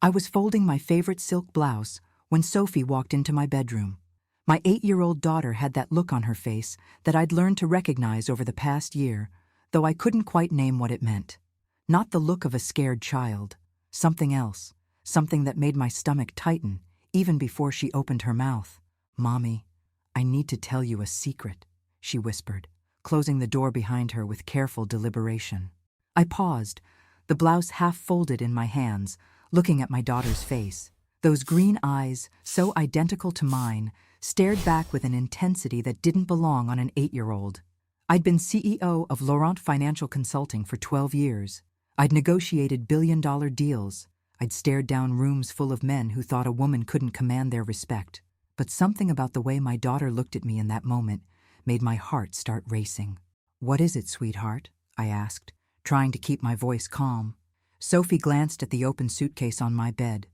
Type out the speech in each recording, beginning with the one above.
I was folding my favorite silk blouse when Sophie walked into my bedroom. My 8-year-old daughter had that look on her face that I'd learned to recognize over the past year, though I couldn't quite name what it meant. Not the look of a scared child. Something else. Something that made my stomach tighten, even before she opened her mouth. "Mommy, I need to tell you a secret," she whispered, closing the door behind her with careful deliberation. I paused, the blouse half folded in my hands, looking at my daughter's face. Those green eyes, so identical to mine, stared back with an intensity that didn't belong on an 8-year-old. I'd been CEO of Laurent Financial Consulting for 12 years. I'd negotiated billion-dollar deals. I'd stared down rooms full of men who thought a woman couldn't command their respect. But something about the way my daughter looked at me in that moment made my heart start racing. "What is it, sweetheart?" I asked, trying to keep my voice calm. Sophie glanced at the open suitcase on my bed,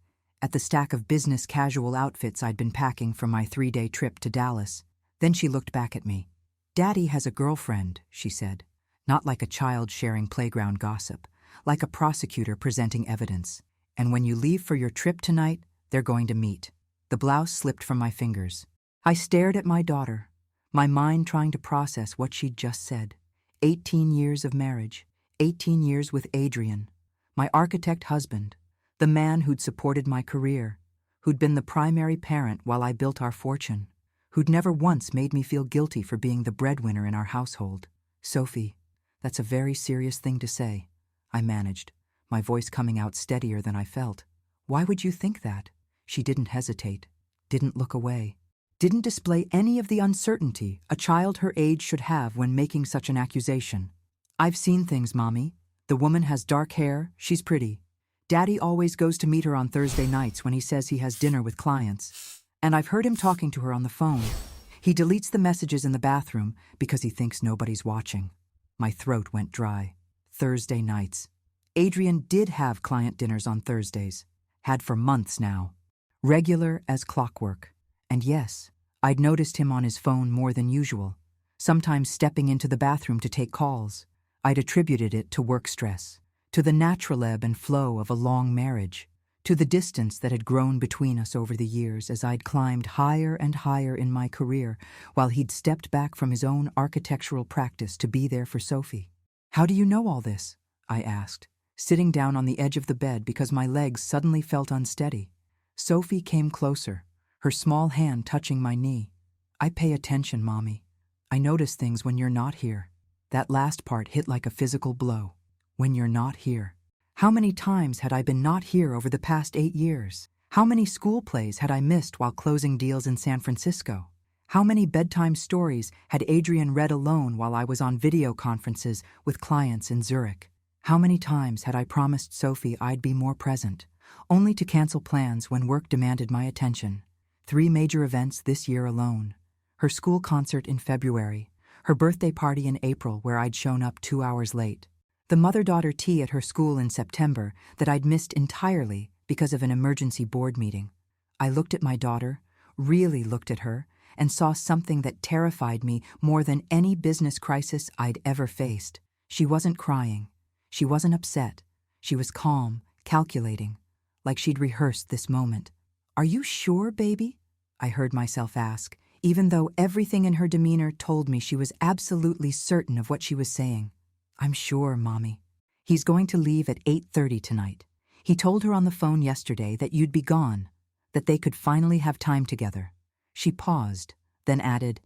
at the stack of business casual outfits I'd been packing for my 3-day trip to Dallas. Then she looked back at me. "Daddy has a girlfriend," she said, not like a child sharing playground gossip, like a prosecutor presenting evidence. "And when you leave for your trip tonight, they're going to meet." The blouse slipped from my fingers. I stared at my daughter, my mind trying to process what she'd just said. 18 years of marriage, 18 years with Adrian, my architect husband, the man who'd supported my career, who'd been the primary parent while I built our fortune, who'd never once made me feel guilty for being the breadwinner in our household. "Sophie, that's a very serious thing to say," I managed, my voice coming out steadier than I felt. "Why would you think that?" She didn't hesitate, didn't look away, didn't display any of the uncertainty a child her age should have when making such an accusation. "I've seen things, Mommy. The woman has dark hair, she's pretty. Daddy always goes to meet her on Thursday nights when he says he has dinner with clients. And I've heard him talking to her on the phone. He deletes the messages in the bathroom because he thinks nobody's watching." My throat went dry. Thursday nights. Adrian did have client dinners on Thursdays. Had for months now. Regular as clockwork. And yes, I'd noticed him on his phone more than usual, sometimes stepping into the bathroom to take calls. I'd attributed it to work stress, to the natural ebb and flow of a long marriage, to the distance that had grown between us over the years as I'd climbed higher and higher in my career while he'd stepped back from his own architectural practice to be there for Sophie. "How do you know all this?" I asked, sitting down on the edge of the bed because my legs suddenly felt unsteady. Sophie came closer, her small hand touching my knee. "I pay attention, Mommy. I notice things when you're not here." That last part hit like a physical blow. When you're not here. How many times had I been not here over the past 8 years? How many school plays had I missed while closing deals in San Francisco? How many bedtime stories had Adrian read alone while I was on video conferences with clients in Zurich? How many times had I promised Sophie I'd be more present, only to cancel plans when work demanded my attention? 3 major events this year alone. Her school concert in February, her birthday party in April where I'd shown up 2 hours late, the mother-daughter tea at her school in September that I'd missed entirely because of an emergency board meeting. I looked at my daughter, really looked at her, and saw something that terrified me more than any business crisis I'd ever faced. She wasn't crying. She wasn't upset. She was calm, calculating, like she'd rehearsed this moment. "Are you sure, baby?" I heard myself ask, even though everything in her demeanor told me she was absolutely certain of what she was saying. "I'm sure, Mommy. He's going to leave at 8:30 tonight. He told her on the phone yesterday that you'd be gone, that they could finally have time together." She paused, then added,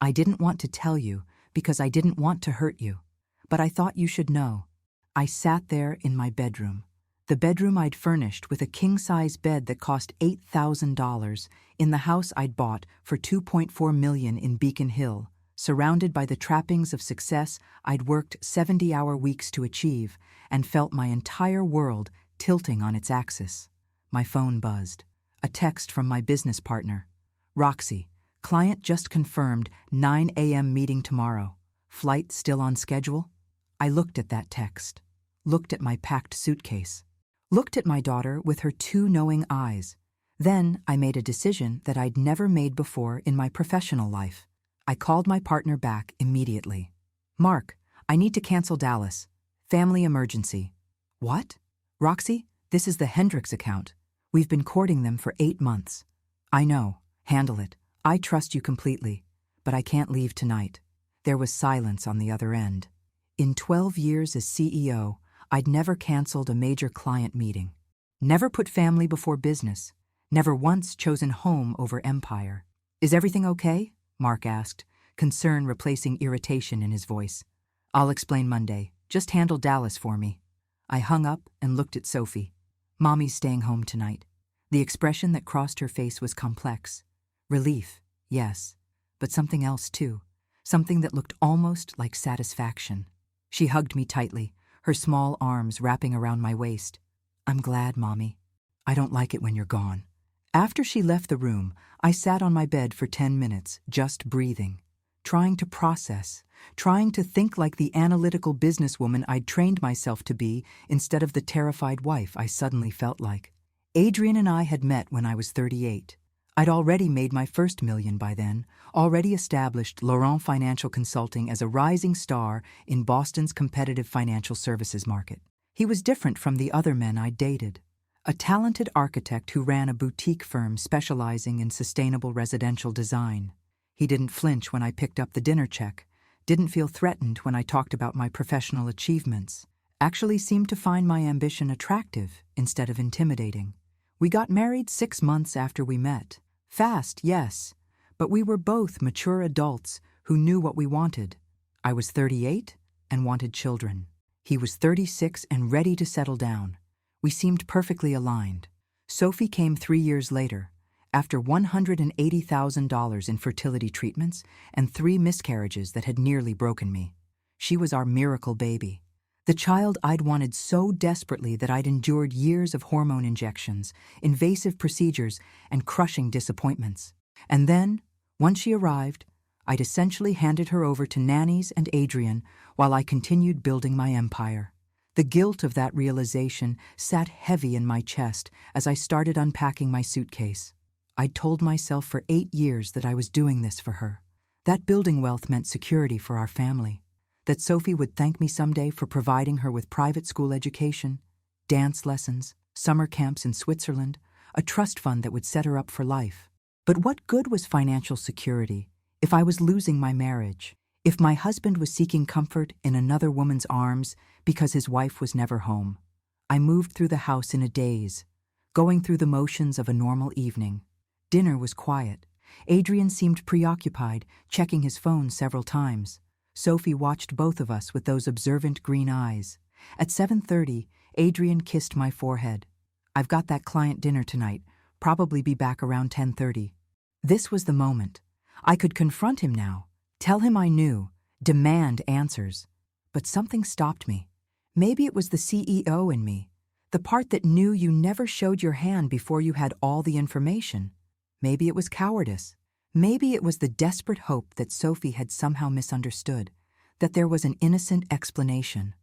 "I didn't want to tell you because I didn't want to hurt you, but I thought you should know." I sat there in my bedroom, the bedroom I'd furnished with a king-size bed that cost $8,000 in the house I'd bought for $2.4 million in Beacon Hill, surrounded by the trappings of success I'd worked 70-hour weeks to achieve, and felt my entire world tilting on its axis. My phone buzzed. A text from my business partner. "Roxy, client just confirmed 9 a.m. meeting tomorrow. Flight still on schedule?" I looked at that text, looked at my packed suitcase, looked at my daughter with her 2 knowing eyes. Then I made a decision that I'd never made before in my professional life. I called my partner back immediately. "Mark, I need to cancel Dallas. Family emergency." "What?" "Roxy, this is the Hendricks account. We've been courting them for 8 months. I know. Handle it. I trust you completely. But I can't leave tonight. There was silence on the other end. In 12 years as CEO, I'd never canceled a major client meeting. Never put family before business. Never once chosen home over empire. Is everything okay? Mark asked, concern replacing irritation in his voice. I'll explain Monday. Just handle Dallas for me. I hung up and looked at Sophie. Mommy's staying home tonight. The expression that crossed her face was complex. Relief, yes, but something else too. Something that looked almost like satisfaction. She hugged me tightly, her small arms wrapping around my waist. I'm glad, Mommy. I don't like it when you're gone. After she left the room, I sat on my bed for 10 minutes, just breathing, trying to process, trying to think like the analytical businesswoman I'd trained myself to be instead of the terrified wife I suddenly felt like. Adrian and I had met when I was 38. I'd already made my first million by then, already established Laurent Financial Consulting as a rising star in Boston's competitive financial services market. He was different from the other men I'd dated. A talented architect who ran a boutique firm specializing in sustainable residential design. He didn't flinch when I picked up the dinner check, didn't feel threatened when I talked about my professional achievements, actually seemed to find my ambition attractive instead of intimidating. We got married 6 months after we met. Fast, yes, but we were both mature adults who knew what we wanted. I was 38 and wanted children. He was 36 and ready to settle down. We seemed perfectly aligned. Sophie came 3 years later, after $180,000 in fertility treatments and 3 miscarriages that had nearly broken me. She was our miracle baby. The child I'd wanted so desperately that I'd endured years of hormone injections, invasive procedures, and crushing disappointments. And then, once she arrived, I'd essentially handed her over to nannies and Adrian while I continued building my empire. The guilt of that realization sat heavy in my chest as I started unpacking my suitcase. I'd told myself for 8 years that I was doing this for her. That building wealth meant security for our family. That Sophie would thank me someday for providing her with private school education, dance lessons, summer camps in Switzerland, a trust fund that would set her up for life. But what good was financial security if I was losing my marriage, if my husband was seeking comfort in another woman's arms because his wife was never home? I moved through the house in a daze, going through the motions of a normal evening. Dinner was quiet. Adrian seemed preoccupied, checking his phone several times. Sophie watched both of us with those observant green eyes. At 7:30, Adrian kissed my forehead. I've got that client dinner tonight, probably be back around 10:30. This was the moment. I could confront him now, tell him I knew, demand answers. But something stopped me. Maybe it was the CEO in me, the part that knew you never showed your hand before you had all the information. Maybe it was cowardice. Maybe it was the desperate hope that Sophie had somehow misunderstood, that there was an innocent explanation.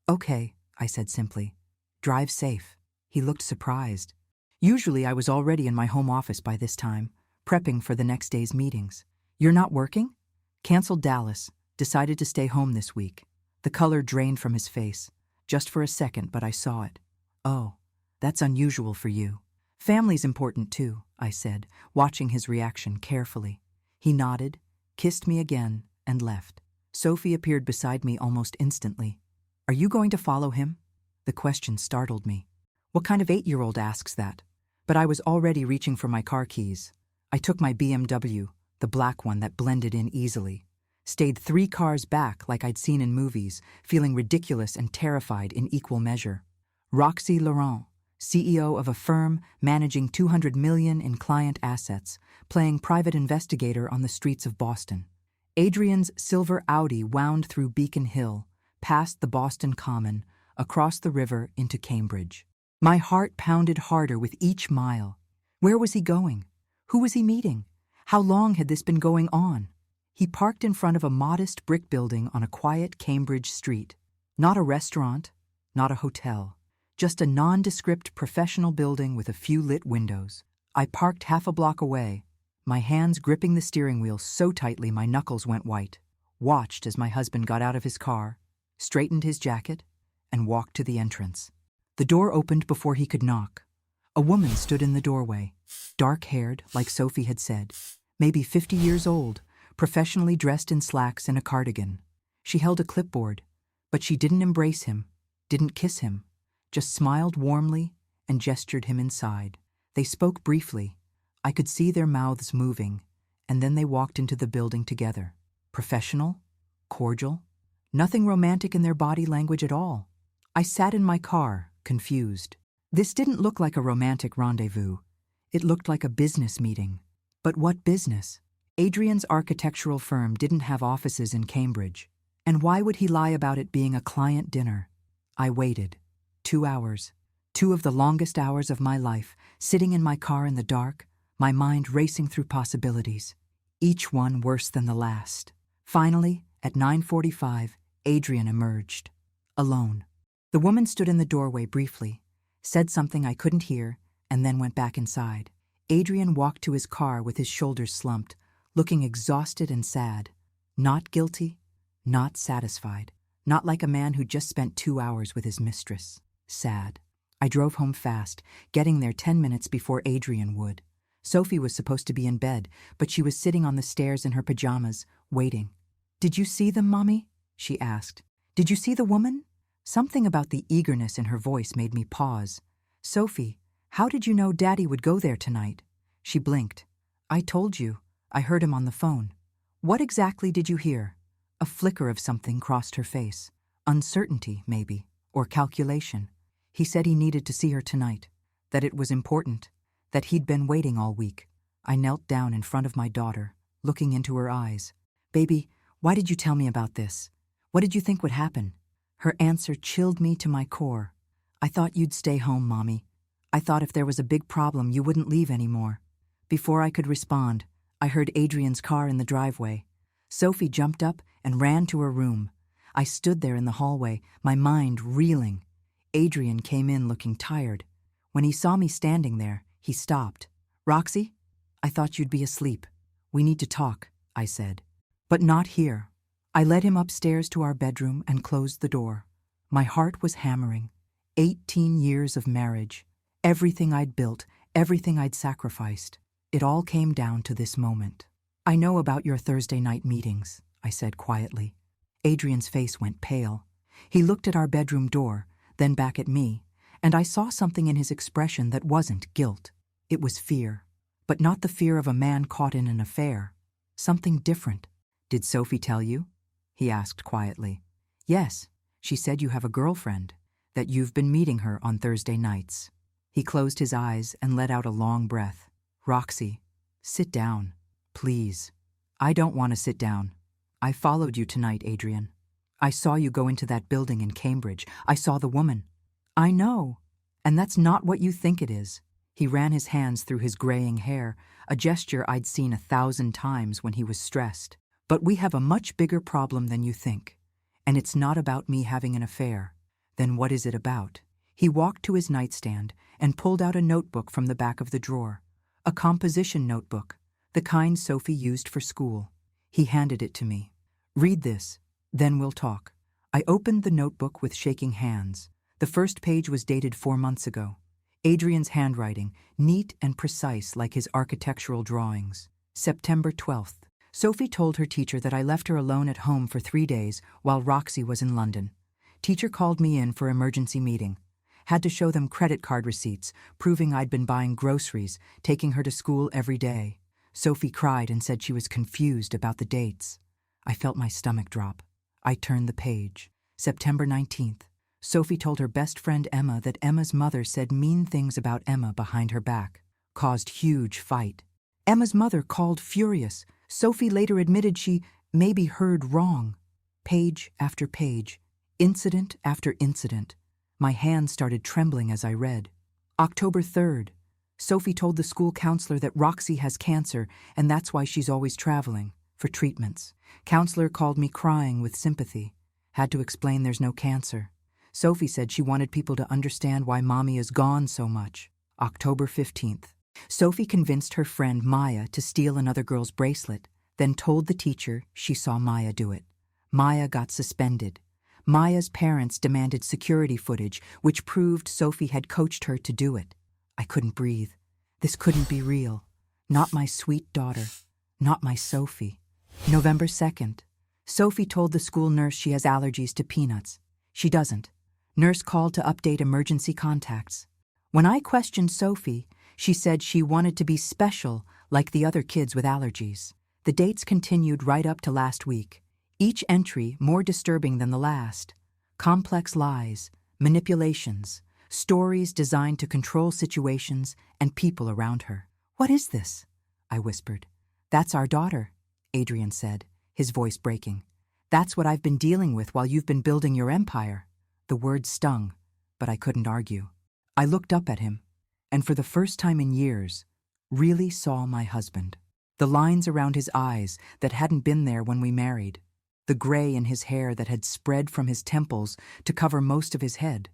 Okay, I said simply. Drive safe. He looked surprised. Usually I was already in my home office by this time, prepping for the next day's meetings. You're not working? Canceled Dallas. Decided to stay home this week. The color drained from his face. Just for a second, but I saw it. Oh, that's unusual for you. Family's important too, I said, watching his reaction carefully. He nodded, kissed me again, and left. Sophie appeared beside me almost instantly. Are you going to follow him? The question startled me. What kind of 8-year-old asks that? But I was already reaching for my car keys. I took my BMW, the black one that blended in easily. Stayed 3 cars back like I'd seen in movies, feeling ridiculous and terrified in equal measure. Roxy Laurent, CEO of a firm managing $200 million in client assets, playing private investigator on the streets of Boston. Adrian's silver Audi wound through Beacon Hill, past the Boston Common, across the river into Cambridge. My heart pounded harder with each mile. Where was he going? Who was he meeting? How long had this been going on? He parked in front of a modest brick building on a quiet Cambridge street. Not a restaurant, not a hotel. Just a nondescript professional building with a few lit windows. I parked half a block away, my hands gripping the steering wheel so tightly my knuckles went white. Watched as my husband got out of his car, straightened his jacket, and walked to the entrance. The door opened before he could knock. A woman stood in the doorway, dark-haired, like Sophie had said, maybe 50 years old, professionally dressed in slacks and a cardigan. She held a clipboard, but she didn't embrace him, didn't kiss him, just smiled warmly and gestured him inside. They spoke briefly. I could see their mouths moving, and then they walked into the building together. Professional, cordial, nothing romantic in their body language at all. I sat in my car, confused. This didn't look like a romantic rendezvous. It looked like a business meeting. But what business? Adrian's architectural firm didn't have offices in Cambridge. And why would he lie about it being a client dinner? I waited. 2 hours. 2 of the longest hours of my life, sitting in my car in the dark, my mind racing through possibilities, each one worse than the last. Finally, at 9:45, Adrian emerged. Alone. The woman stood in the doorway briefly, said something I couldn't hear, and then went back inside. Adrian walked to his car with his shoulders slumped, looking exhausted and sad. Not guilty, not satisfied. Not like a man who just spent 2 hours with his mistress. Sad. I drove home fast, getting there 10 minutes before Adrian would. Sophie was supposed to be in bed, but she was sitting on the stairs in her pajamas, waiting. "Did you see them, Mommy?" she asked. "Did you see the woman?" Something about the eagerness in her voice made me pause. "Sophie, how did you know Daddy would go there tonight?" She blinked. "I told you. I heard him on the phone." "What exactly did you hear?" A flicker of something crossed her face. Uncertainty, maybe, or calculation. "He said he needed to see her tonight, that it was important, that he'd been waiting all week." I knelt down in front of my daughter, looking into her eyes. "Baby, why did you tell me about this? What did you think would happen?" Her answer chilled me to my core. "I thought you'd stay home, Mommy. I thought if there was a big problem, you wouldn't leave anymore." Before I could respond, I heard Adrian's car in the driveway. Sophie jumped up and ran to her room. I stood there in the hallway, my mind reeling. Adrian came in looking tired. When he saw me standing there, he stopped. "Roxy, I thought you'd be asleep. We need to talk," I said. "But not here." I led him upstairs to our bedroom and closed the door. My heart was hammering. 18 years of marriage. Everything I'd built, everything I'd sacrificed. It all came down to this moment. "I know about your Thursday night meetings," I said quietly. Adrian's face went pale. He looked at our bedroom door, then back at me, and I saw something in his expression that wasn't guilt. It was fear. But not the fear of a man caught in an affair. Something different. "Did Sophie tell you?" he asked quietly. "Yes, she said you have a girlfriend, that you've been meeting her on Thursday nights." He closed his eyes and let out a long breath. "Roxy, sit down, please." "I don't want to sit down. I followed you tonight, Adrian. I saw you go into that building in Cambridge. I saw the woman." "I know, and that's not what you think it is." He ran his hands through his graying hair, a gesture I'd seen 1,000 times when he was stressed. "But we have a much bigger problem than you think. And it's not about me having an affair. Then what is it about?" He walked to his nightstand and pulled out a notebook from the back of the drawer. A composition notebook, the kind Sophie used for school. He handed it to me. "Read this, then we'll talk." I opened the notebook with shaking hands. The first page was dated 4 months ago. Adrian's handwriting, neat and precise like his architectural drawings. September 12th. Sophie told her teacher that I left her alone at home for 3 days while Roxy was in London. Teacher called me in for emergency meeting. Had to show them credit card receipts, proving I'd been buying groceries, taking her to school every day. Sophie cried and said she was confused about the dates. I felt my stomach drop. I turned the page. September 19th. Sophie told her best friend Emma that Emma's mother said mean things about Emma behind her back. Caused huge fight. Emma's mother called furious. Sophie later admitted she maybe heard wrong. Page after page. Incident after incident. My hands started trembling as I read. October 3rd. Sophie told the school counselor that Roxy has cancer and that's why she's always traveling for treatments. Counselor called me crying with sympathy. Had to explain there's no cancer. Sophie said she wanted people to understand why Mommy is gone so much. October 15th. Sophie convinced her friend Maya to steal another girl's bracelet, then told the teacher she saw Maya do it. Maya got suspended. Maya's parents demanded security footage, which proved Sophie had coached her to do it. I couldn't breathe. This couldn't be real. Not my sweet daughter. Not my Sophie. November 2nd. Sophie told the school nurse she has allergies to peanuts. She doesn't. Nurse called to update emergency contacts. When I questioned Sophie, she said she wanted to be special like the other kids with allergies. The dates continued right up to last week, each entry more disturbing than the last. Complex lies, manipulations, stories designed to control situations and people around her. "What is this?" I whispered. "That's our daughter," Adrian said, his voice breaking. "That's what I've been dealing with while you've been building your empire." The words stung, but I couldn't argue. I looked up at him, and for the first time in years, really saw my husband. The lines around his eyes that hadn't been there when we married. The gray in his hair that had spread from his temples to cover most of his head.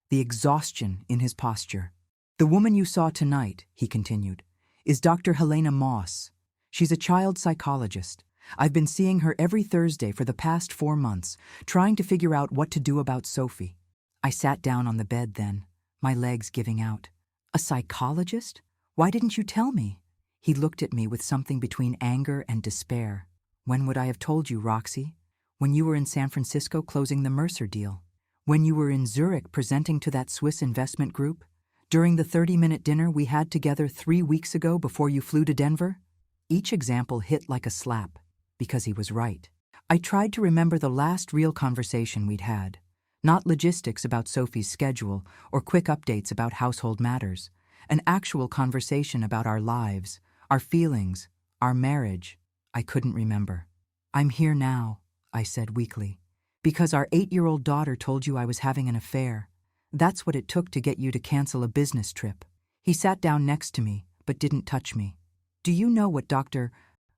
The exhaustion in his posture. "The woman you saw tonight," he continued, "is Dr. Helena Moss. She's a child psychologist. I've been seeing her every Thursday for the past 4 months, trying to figure out what to do about Sophie." I sat down on the bed then, my legs giving out. "A psychologist? Why didn't you tell me?" He looked at me with something between anger and despair. "When would I have told you, Roxy? When you were in San Francisco closing the Mercer deal? When you were in Zurich presenting to that Swiss investment group? During the 30-minute dinner we had together 3 weeks ago before you flew to Denver?" Each example hit like a slap, because he was right. I tried to remember the last real conversation we'd had. Not logistics about Sophie's schedule or quick updates about household matters. An actual conversation about our lives, our feelings, our marriage. I couldn't remember. "I'm here now," I said weakly, "because our 8-year-old daughter told you I was having an affair. That's what it took to get you to cancel a business trip." He sat down next to me, but didn't touch me. "Do you know what Dr.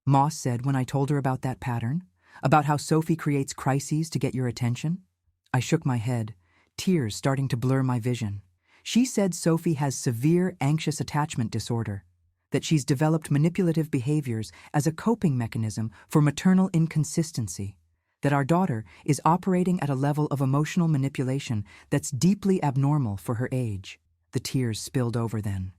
Moss said when I told her about that pattern? About how Sophie creates crises to get your attention?" I shook my head, tears starting to blur my vision. "She said Sophie has severe anxious attachment disorder, that she's developed manipulative behaviors as a coping mechanism for maternal inconsistency, that our daughter is operating at a level of emotional manipulation that's deeply abnormal for her age." The tears spilled over then.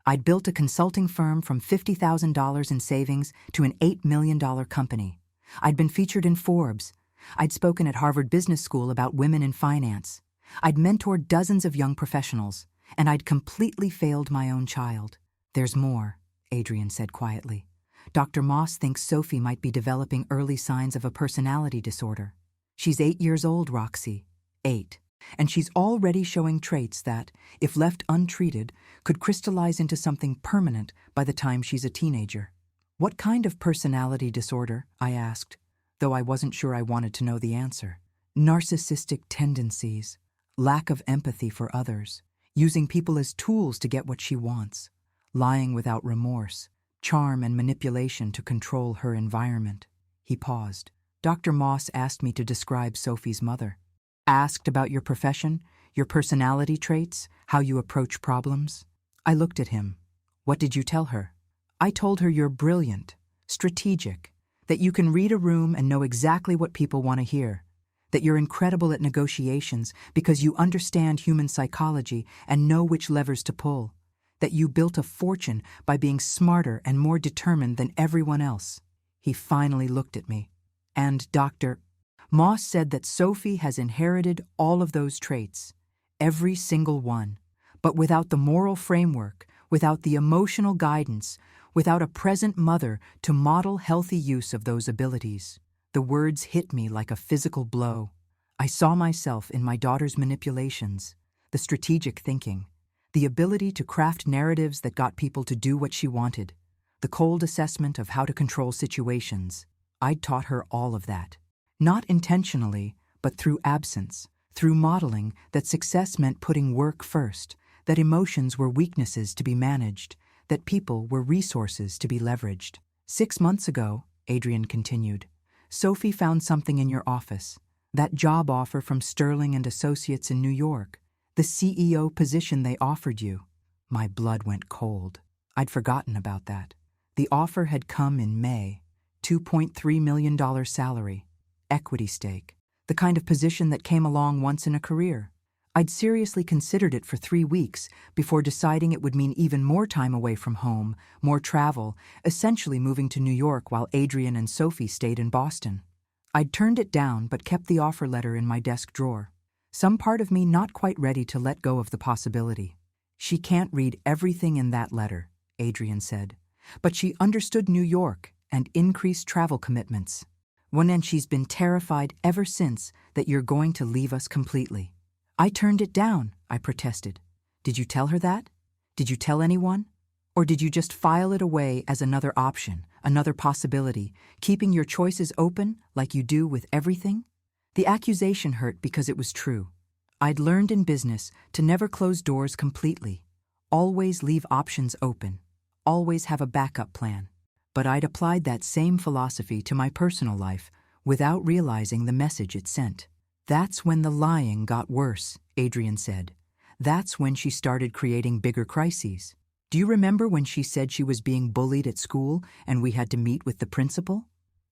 I'd built a consulting firm from $50,000 in savings to an $8 million company. I'd been featured in Forbes. I'd spoken at Harvard Business School about women in finance. I'd mentored dozens of young professionals, and I'd completely failed my own child. "There's more," Adrian said quietly. "Dr. Moss thinks Sophie might be developing early signs of a personality disorder. She's 8 years old, Roxy. 8. And she's already showing traits that, if left untreated, could crystallize into something permanent by the time she's a teenager." "What kind of personality disorder?" I asked, though I wasn't sure I wanted to know the answer. "Narcissistic tendencies, lack of empathy for others, using people as tools to get what she wants, lying without remorse, charm and manipulation to control her environment." He paused. "Dr. Moss asked me to describe Sophie's mother. Asked about your profession, your personality traits, how you approach problems." I looked at him. "What did you tell her?" "I told her you're brilliant, strategic, that you can read a room and know exactly what people want to hear, that you're incredible at negotiations because you understand human psychology and know which levers to pull, that you built a fortune by being smarter and more determined than everyone else." He finally looked at me. "And Dr. Moss said that Sophie has inherited all of those traits, every single one, but without the moral framework, without the emotional guidance, without a present mother to model healthy use of those abilities." The words hit me like a physical blow. I saw myself in my daughter's manipulations, the strategic thinking, the ability to craft narratives that got people to do what she wanted, the cold assessment of how to control situations. I'd taught her all of that. Not intentionally, but through absence, through modeling that success meant putting work first, that emotions were weaknesses to be managed, that people were resources to be leveraged. 6 months ago," Adrian continued, "Sophie found something in your office, that job offer from Sterling and Associates in New York, the CEO position they offered you." My blood went cold. I'd forgotten about that. The offer had come in May, $2.3 million salary, equity stake, the kind of position that came along once in a career. I'd seriously considered it for 3 weeks before deciding it would mean even more time away from home, more travel, essentially moving to New York while Adrian and Sophie stayed in Boston. I'd turned it down but kept the offer letter in my desk drawer. Some part of me not quite ready to let go of the possibility. "She can't read everything in that letter," Adrian said. "But she understood New York and increased travel commitments. And she's been terrified ever since that you're going to leave us completely." "I turned it down," I protested. "Did you tell her that? Did you tell anyone? Or did you just file it away as another option, another possibility, keeping your choices open like you do with everything?" The accusation hurt because it was true. I'd learned in business to never close doors completely, always leave options open, always have a backup plan. But I'd applied that same philosophy to my personal life without realizing the message it sent. "That's when the lying got worse," Adrian said. "That's when she started creating bigger crises. Do you remember when she said she was being bullied at school and we had to meet with the principal?"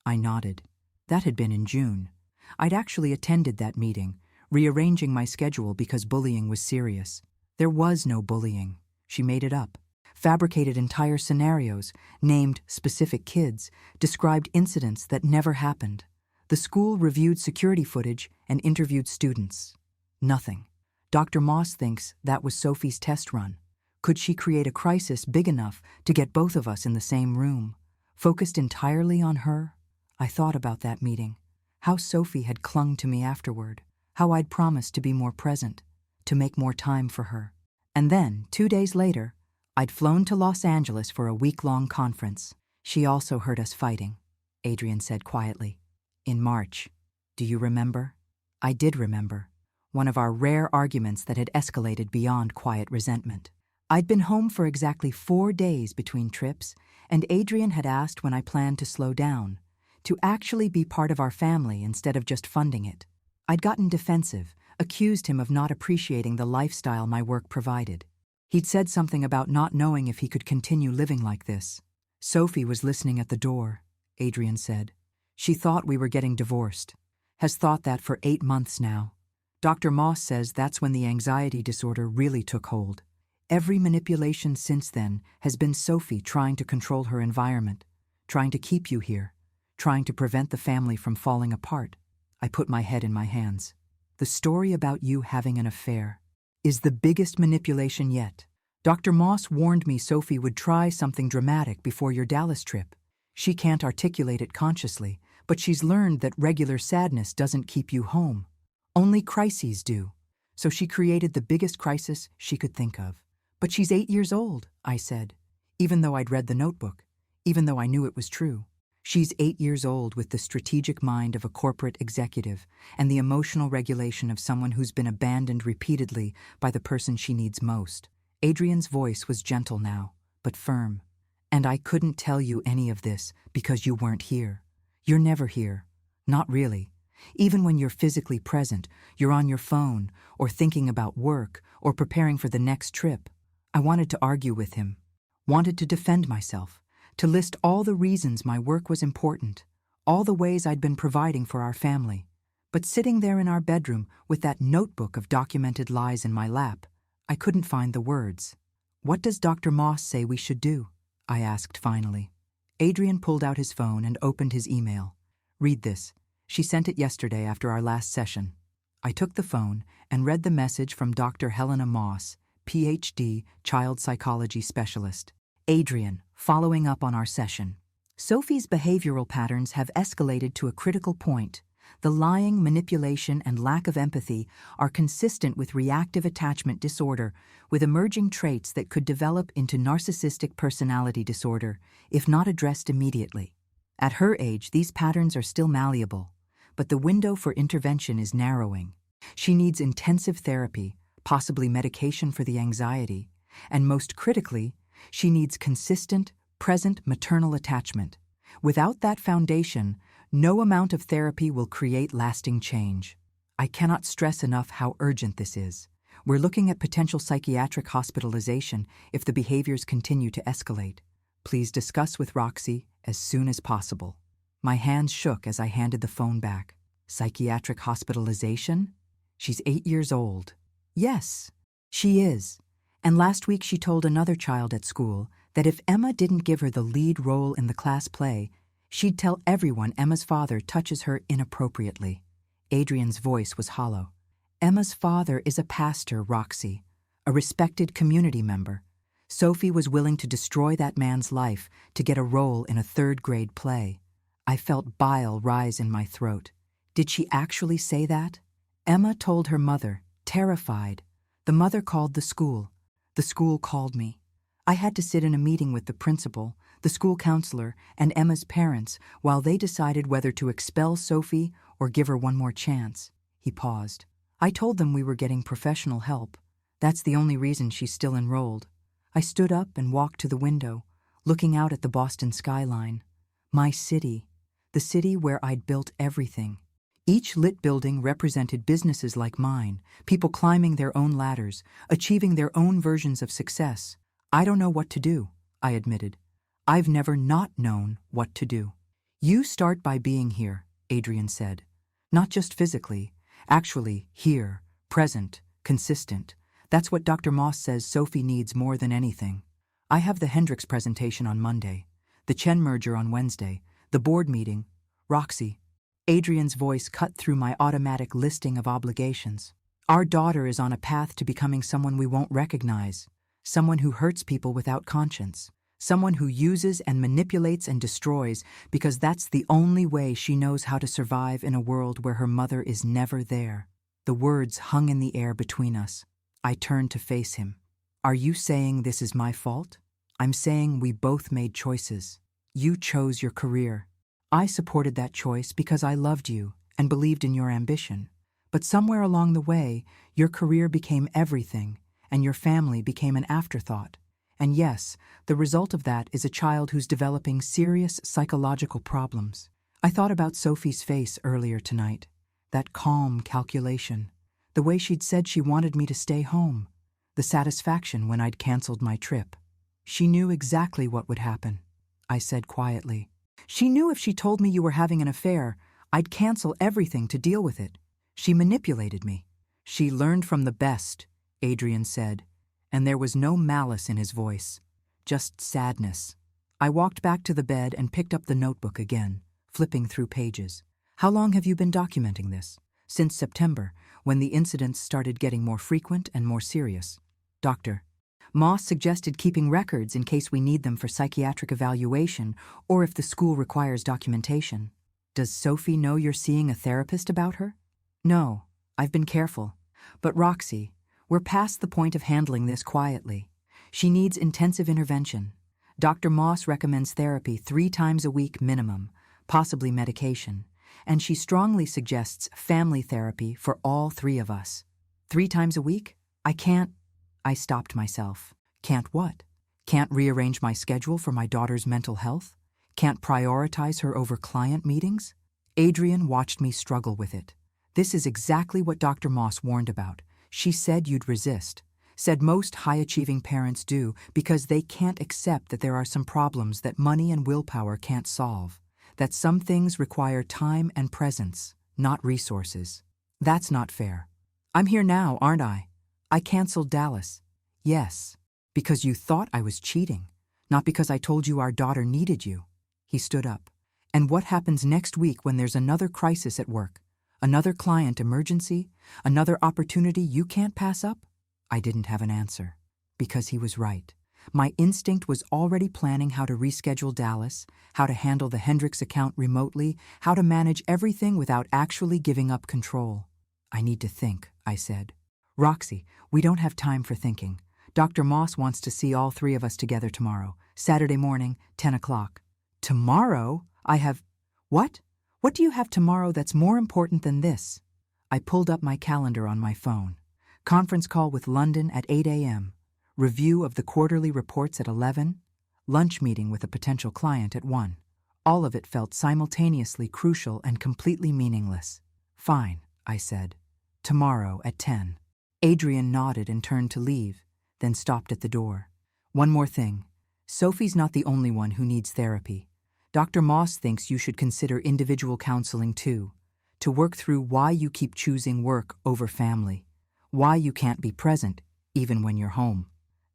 I nodded. That had been in June. I'd actually attended that meeting, rearranging my schedule because bullying was serious. There was no bullying. She made it up. Fabricated entire scenarios, named specific kids, described incidents that never happened. The school reviewed security footage and interviewed students. Nothing. Dr. Moss thinks that was Sophie's test run. Could she create a crisis big enough to get both of us in the same room, focused entirely on her? I thought about that meeting, how Sophie had clung to me afterward, how I'd promised to be more present, to make more time for her. And then, 2 days later, I'd flown to Los Angeles for a week-long conference. "She also heard us fighting," Adrian said quietly. "In March. Do you remember?" I did remember. One of our rare arguments that had escalated beyond quiet resentment. I'd been home for exactly 4 days between trips, and Adrian had asked when I planned to slow down, to actually be part of our family instead of just funding it. I'd gotten defensive, accused him of not appreciating the lifestyle my work provided. He'd said something about not knowing if he could continue living like this. "Sophie was listening at the door," Adrian said. "She thought we were getting divorced. Has thought that for 8 months now. Dr. Moss says that's when the anxiety disorder really took hold. Every manipulation since then has been Sophie trying to control her environment, trying to keep you here, trying to prevent the family from falling apart." I put my head in my hands. "The story about you having an affair is the biggest manipulation yet. Dr. Moss warned me Sophie would try something dramatic before your Dallas trip. She can't articulate it consciously, but she's learned that regular sadness doesn't keep you home. Only crises do. So she created the biggest crisis she could think of." "But she's 8 years old," I said, even though I'd read the notebook, even though I knew it was true. "She's 8 years old with the strategic mind of a corporate executive and the emotional regulation of someone who's been abandoned repeatedly by the person she needs most." Adrian's voice was gentle now, but firm. "And I couldn't tell you any of this because you weren't here. You're never here. Not really. Even when you're physically present, you're on your phone, or thinking about work, or preparing for the next trip." I wanted to argue with him, wanted to defend myself, to list all the reasons my work was important, all the ways I'd been providing for our family. But sitting there in our bedroom with that notebook of documented lies in my lap, I couldn't find the words. "What does Dr. Moss say we should do?" I asked finally. Adrian pulled out his phone and opened his email. "Read this. She sent it yesterday after our last session." I took the phone and read the message from Dr. Helena Moss, PhD, child psychology specialist. "Adrian, following up on our session. Sophie's behavioral patterns have escalated to a critical point. The lying, manipulation, and lack of empathy are consistent with reactive attachment disorder, with emerging traits that could develop into narcissistic personality disorder if not addressed immediately. At her age, these patterns are still malleable, but the window for intervention is narrowing. She needs intensive therapy, possibly medication for the anxiety, and most critically, she needs consistent, present maternal attachment. Without that foundation, no amount of therapy will create lasting change. I cannot stress enough how urgent this is. We're looking at potential psychiatric hospitalization if the behaviors continue to escalate. Please discuss with Roxy as soon as possible." My hands shook as I handed the phone back. Psychiatric hospitalization? She's 8 years old. Yes, she is. And last week she told another child at school that if Emma didn't give her the lead role in the class play, she'd tell everyone Emma's father touches her inappropriately. Adrian's voice was hollow. Emma's father is a pastor, Roxy, a respected community member. Sophie was willing to destroy that man's life to get a role in a third-grade play. I felt bile rise in my throat. Did she actually say that? Emma told her mother, terrified. The mother called the school. The school called me. I had to sit in a meeting with the principal, the school counselor, and Emma's parents while they decided whether to expel Sophie or give her one more chance. He paused. I told them we were getting professional help. That's the only reason she's still enrolled. I stood up and walked to the window, looking out at the Boston skyline. My city, the city where I'd built everything. Each lit building represented businesses like mine, people climbing their own ladders, achieving their own versions of success. I don't know what to do, I admitted. I've never not known what to do. You start by being here, Adrian said. Not just physically, actually here, present, consistent. That's what Dr. Moss says Sophie needs more than anything. I have the Hendricks presentation on Monday, the Chen merger on Wednesday, the board meeting. Roxy. Adrian's voice cut through my automatic listing of obligations. Our daughter is on a path to becoming someone we won't recognize, someone who hurts people without conscience, someone who uses and manipulates and destroys because that's the only way she knows how to survive in a world where her mother is never there. The words hung in the air between us. I turned to face him. Are you saying this is my fault? I'm saying we both made choices. You chose your career. I supported that choice because I loved you and believed in your ambition. But somewhere along the way, your career became everything, and your family became an afterthought. And yes, the result of that is a child who's developing serious psychological problems. I thought about Sophie's face earlier tonight. That calm calculation. The way she'd said she wanted me to stay home. The satisfaction when I'd canceled my trip. She knew exactly what would happen, I said quietly. She knew if she told me you were having an affair, I'd cancel everything to deal with it. She manipulated me. She learned from the best, Adrian said, and there was no malice in his voice, just sadness. I walked back to the bed and picked up the notebook again, flipping through pages. How long have you been documenting this? Since September, when the incidents started getting more frequent and more serious. Dr. Moss suggested keeping records in case we need them for psychiatric evaluation or if the school requires documentation. Does Sophie know you're seeing a therapist about her? No, I've been careful. But Roxy, we're past the point of handling this quietly. She needs intensive intervention. Dr. Moss recommends therapy 3 times a week minimum, possibly medication, and she strongly suggests family therapy for all 3 of us. 3 times a week? I can't. I stopped myself. Can't what? Can't rearrange my schedule for my daughter's mental health? Can't prioritize her over client meetings? Adrian watched me struggle with it. This is exactly what Dr. Moss warned about. She said you'd resist. Said most high-achieving parents do because they can't accept that there are some problems that money and willpower can't solve. That some things require time and presence, not resources. That's not fair. I'm here now, aren't I? I canceled Dallas. Yes, because you thought I was cheating, not because I told you our daughter needed you. He stood up. And what happens next week when there's another crisis at work? Another client emergency? Another opportunity you can't pass up? I didn't have an answer, because he was right. My instinct was already planning how to reschedule Dallas, how to handle the Hendricks account remotely, how to manage everything without actually giving up control. I need to think, I said. Roxy, we don't have time for thinking. Dr. Moss wants to see all 3 of us together tomorrow, Saturday morning, 10 o'clock. Tomorrow? I have... What? What do you have tomorrow that's more important than this? I pulled up my calendar on my phone. Conference call with London at 8 a.m. Review of the quarterly reports at 11. Lunch meeting with a potential client at 1. All of it felt simultaneously crucial and completely meaningless. Fine, I said. Tomorrow at 10. Adrian nodded and turned to leave, then stopped at the door. One more thing. Sophie's not the only one who needs therapy. Dr. Moss thinks you should consider individual counseling too, to work through why you keep choosing work over family, why you can't be present, even when you're home.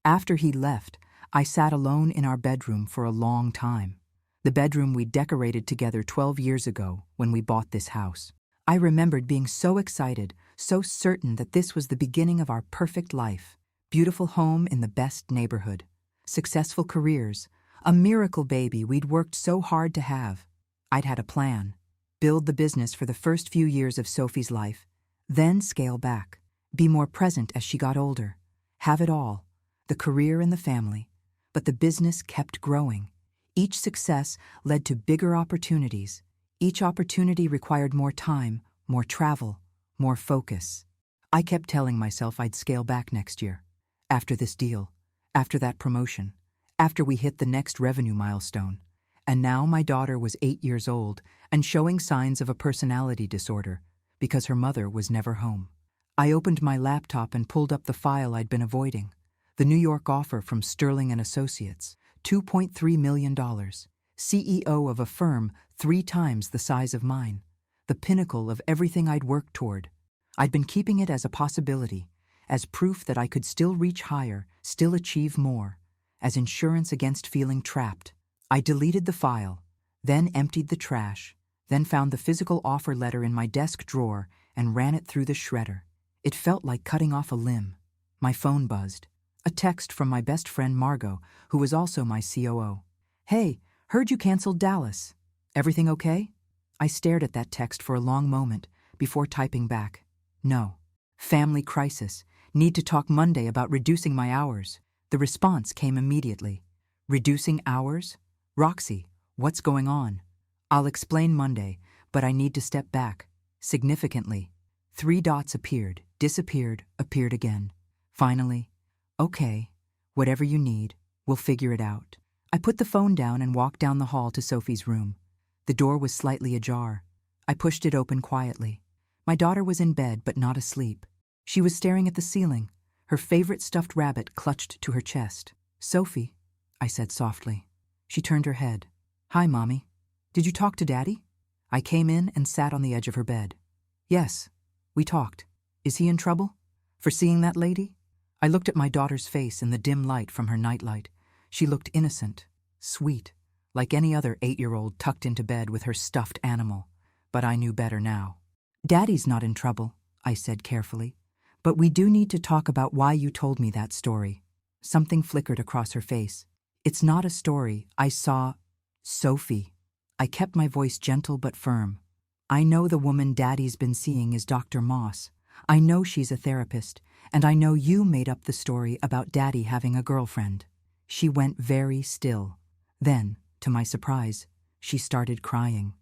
After he left, I sat alone in our bedroom for a long time. The bedroom we decorated together 12 years ago when we bought this house. I remembered being so excited, so certain that this was the beginning of our perfect life. Beautiful home in the best neighborhood. Successful careers. A miracle baby we'd worked so hard to have. I'd had a plan. Build the business for the first few years of Sophie's life, then scale back. Be more present as she got older. Have it all. The career and the family. But the business kept growing. Each success led to bigger opportunities. Each opportunity required more time, more travel, more focus. I kept telling myself I'd scale back next year. After this deal, after that promotion, after we hit the next revenue milestone. And now my daughter was 8 years old and showing signs of a personality disorder because her mother was never home. I opened my laptop and pulled up the file I'd been avoiding. The New York offer from Sterling and Associates, $2.3 million. CEO of a firm 3 times the size of mine. The pinnacle of everything I'd worked toward. I'd been keeping it as a possibility, as proof that I could still reach higher, still achieve more, as insurance against feeling trapped. I deleted the file, then emptied the trash, then found the physical offer letter in my desk drawer and ran it through the shredder. It felt like cutting off a limb. My phone buzzed. A text from my best friend Margot, who was also my COO. "Hey, heard you canceled Dallas. Everything okay?" I stared at that text for a long moment before typing back. "No. Family crisis. Need to talk Monday about reducing my hours." The response came immediately. "Reducing hours? Roxy, what's going on?" "I'll explain Monday, but I need to step back." Significantly. 3 dots appeared, disappeared, appeared again. Finally, "Okay, whatever you need, we'll figure it out." I put the phone down and walked down the hall to Sophie's room. The door was slightly ajar. I pushed it open quietly. My daughter was in bed but not asleep. She was staring at the ceiling, her favorite stuffed rabbit clutched to her chest. "Sophie," I said softly. She turned her head. "Hi, Mommy. Did you talk to Daddy?" I came in and sat on the edge of her bed. "Yes, we talked. Is he in trouble? For seeing that lady?" I looked at my daughter's face in the dim light from her nightlight. She looked innocent, sweet, like any other 8-year-old tucked into bed with her stuffed animal. But I knew better now. "Daddy's not in trouble," I said carefully. "But we do need to talk about why you told me that story." Something flickered across her face. "It's not a story. I saw Sophie." I kept my voice gentle but firm. "I know the woman Daddy's been seeing is Dr. Moss. I know she's a therapist, and I know you made up the story about Daddy having a girlfriend." She went very still. Then, to my surprise, she started crying.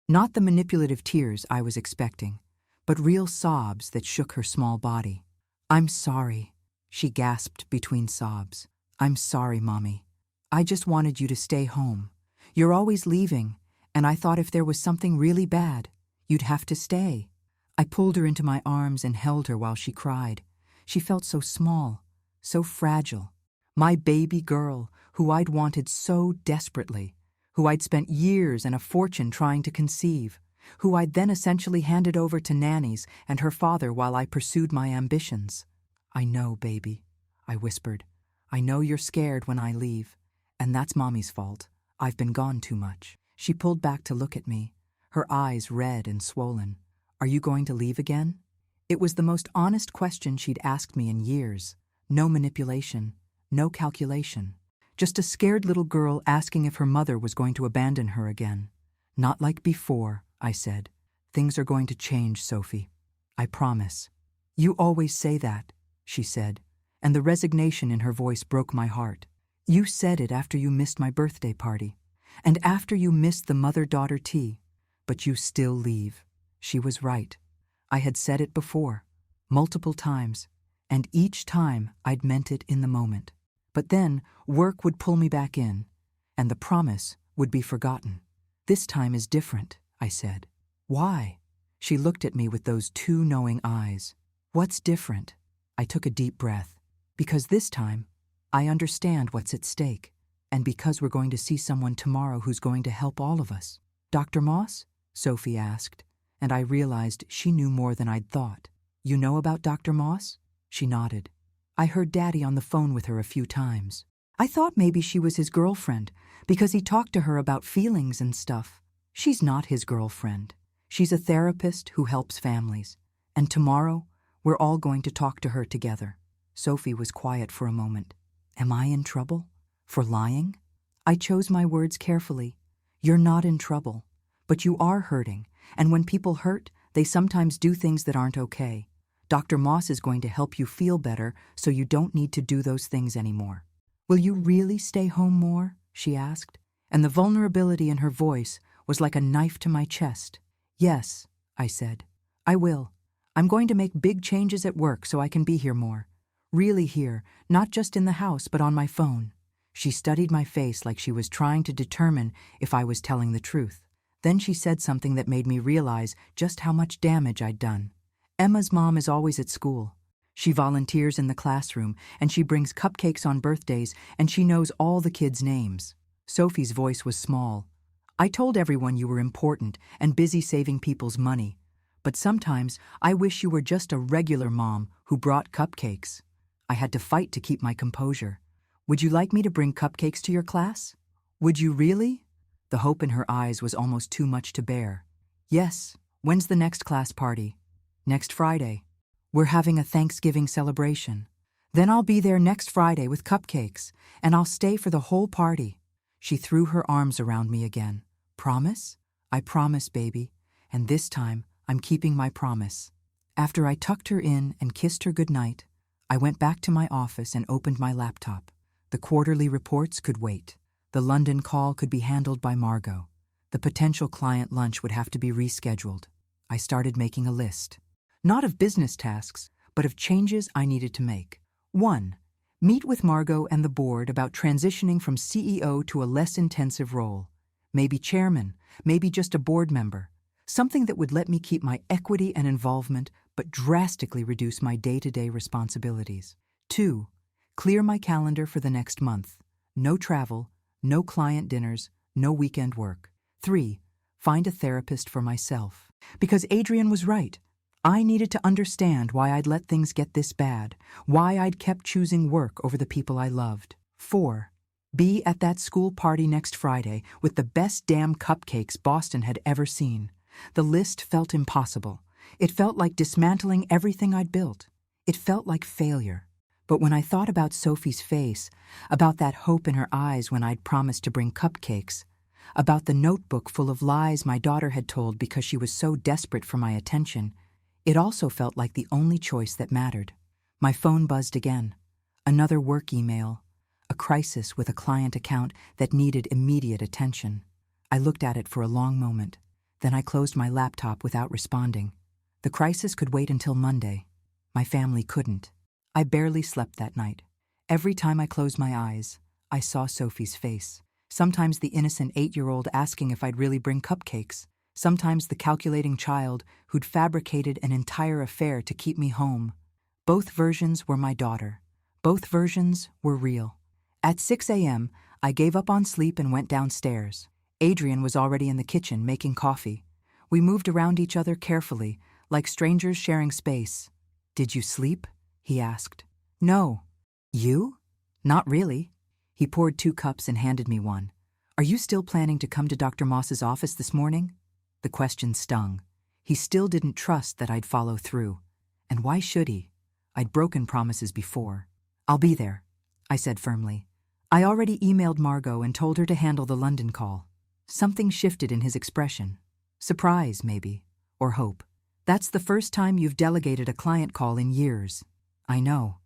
Not the manipulative tears I was expecting, but real sobs that shook her small body. "I'm sorry," she gasped between sobs. "I'm sorry, Mommy. I just wanted you to stay home. You're always leaving, and I thought if there was something really bad, you'd have to stay." I pulled her into my arms and held her while she cried. She felt so small, so fragile. My baby girl, who I'd wanted so desperately, who I'd spent years and a fortune trying to conceive, who I'd then essentially handed over to nannies and her father while I pursued my ambitions. "I know, baby," I whispered. "I know you're scared when I leave, and that's Mommy's fault. I've been gone too much." She pulled back to look at me, her eyes red and swollen. "Are you going to leave again?" It was the most honest question she'd asked me in years. No manipulation, no calculation. Just a scared little girl asking if her mother was going to abandon her again. "Not like before," I said. "Things are going to change, Sophie. I promise." "You always say that," she said, and the resignation in her voice broke my heart. "You said it after you missed my birthday party, and after you missed the mother-daughter tea, but you still leave." She was right. I had said it before, multiple times, and each time I'd meant it in the moment. But then work would pull me back in, and the promise would be forgotten. "This time is different," I said. "Why?" She looked at me with those 2 knowing eyes. "What's different?" I took a deep breath. "Because this time, I understand what's at stake, and because we're going to see someone tomorrow who's going to help all of us." "Dr. Moss?" Sophie asked, and I realized she knew more than I'd thought. "You know about Dr. Moss?" She nodded. I heard Daddy on the phone with her a few times. I thought maybe she was his girlfriend, because he talked to her about feelings and stuff. She's not his girlfriend. She's a therapist who helps families. And tomorrow, we're all going to talk to her together. Sophie was quiet for a moment. Am I in trouble? For lying? I chose my words carefully. You're not in trouble, but you are hurting, and when people hurt, they sometimes do things that aren't okay. Dr. Moss is going to help you feel better so you don't need to do those things anymore. Will you really stay home more? She asked, and the vulnerability in her voice was like a knife to my chest. Yes, I said. I will. I'm going to make big changes at work so I can be here more. Really here, not just in the house but on my phone. She studied my face like she was trying to determine if I was telling the truth. Then she said something that made me realize just how much damage I'd done. Emma's mom is always at school. She volunteers in the classroom, and she brings cupcakes on birthdays, and she knows all the kids' names. Sophie's voice was small. I told everyone you were important and busy saving people's money. But sometimes I wish you were just a regular mom who brought cupcakes. I had to fight to keep my composure. Would you like me to bring cupcakes to your class? Would you really? The hope in her eyes was almost too much to bear. Yes. When's the next class party? Next Friday. We're having a Thanksgiving celebration. Then I'll be there next Friday with cupcakes, and I'll stay for the whole party. She threw her arms around me again. Promise? I promise, baby. And this time, I'm keeping my promise. After I tucked her in and kissed her goodnight, I went back to my office and opened my laptop. The quarterly reports could wait. The London call could be handled by Margot. The potential client lunch would have to be rescheduled. I started making a list. Not of business tasks, but of changes I needed to make. 1. Meet with Margot and the board about transitioning from CEO to a less intensive role. Maybe chairman, maybe just a board member. Something that would let me keep my equity and involvement, but drastically reduce my day-to-day responsibilities. 2. Clear my calendar for the next month. No travel, no client dinners, no weekend work. 3. Find a therapist for myself. Because Adrian was right. I needed to understand why I'd let things get this bad, why I'd kept choosing work over the people I loved. 4. Be at that school party next Friday with the best damn cupcakes Boston had ever seen. The list felt impossible. It felt like dismantling everything I'd built. It felt like failure. But when I thought about Sophie's face, about that hope in her eyes when I'd promised to bring cupcakes, about the notebook full of lies my daughter had told because she was so desperate for my attention, it also felt like the only choice that mattered. My phone buzzed again. Another work email. A crisis with a client account that needed immediate attention. I looked at it for a long moment. Then I closed my laptop without responding. The crisis could wait until Monday. My family couldn't. I barely slept that night. Every time I closed my eyes, I saw Sophie's face. Sometimes the innocent 8-year-old asking if I'd really bring cupcakes. Sometimes the calculating child who'd fabricated an entire affair to keep me home. Both versions were my daughter. Both versions were real. At 6 a.m., I gave up on sleep and went downstairs. Adrian was already in the kitchen making coffee. We moved around each other carefully, like strangers sharing space. Did you sleep? He asked. No. You? Not really. He poured 2 cups and handed me one. Are you still planning to come to Dr. Moss's office this morning? The question stung. He still didn't trust that I'd follow through. And why should he? I'd broken promises before. I'll be there, I said firmly. I already emailed Margot and told her to handle the London call. Something shifted in his expression. Surprise, maybe. Or hope. That's the first time you've delegated a client call in years. I know.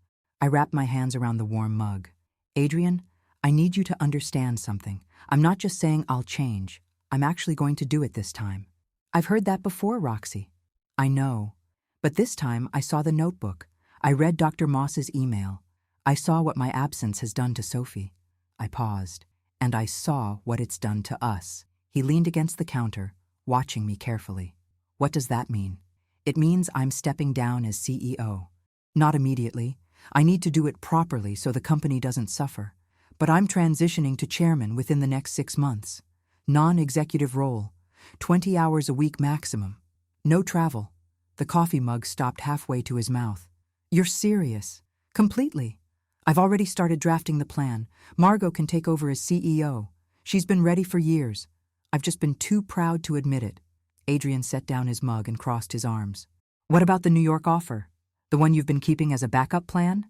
I wrapped my hands around the warm mug. Adrian, I need you to understand something. I'm not just saying I'll change. I'm actually going to do it this time. I've heard that before, Roxy. I know. But this time I saw the notebook. I read Dr. Moss's email. I saw what my absence has done to Sophie. I paused. And I saw what it's done to us. He leaned against the counter, watching me carefully. What does that mean? It means I'm stepping down as CEO. Not immediately. I need to do it properly so the company doesn't suffer. But I'm transitioning to chairman within the next 6 months. Non-executive role. 20 hours a week maximum. No travel. The coffee mug stopped halfway to his mouth. You're serious. Completely. I've already started drafting the plan. Margot can take over as CEO. She's been ready for years. I've just been too proud to admit it. Adrian set down his mug and crossed his arms. What about the New York offer? The one you've been keeping as a backup plan?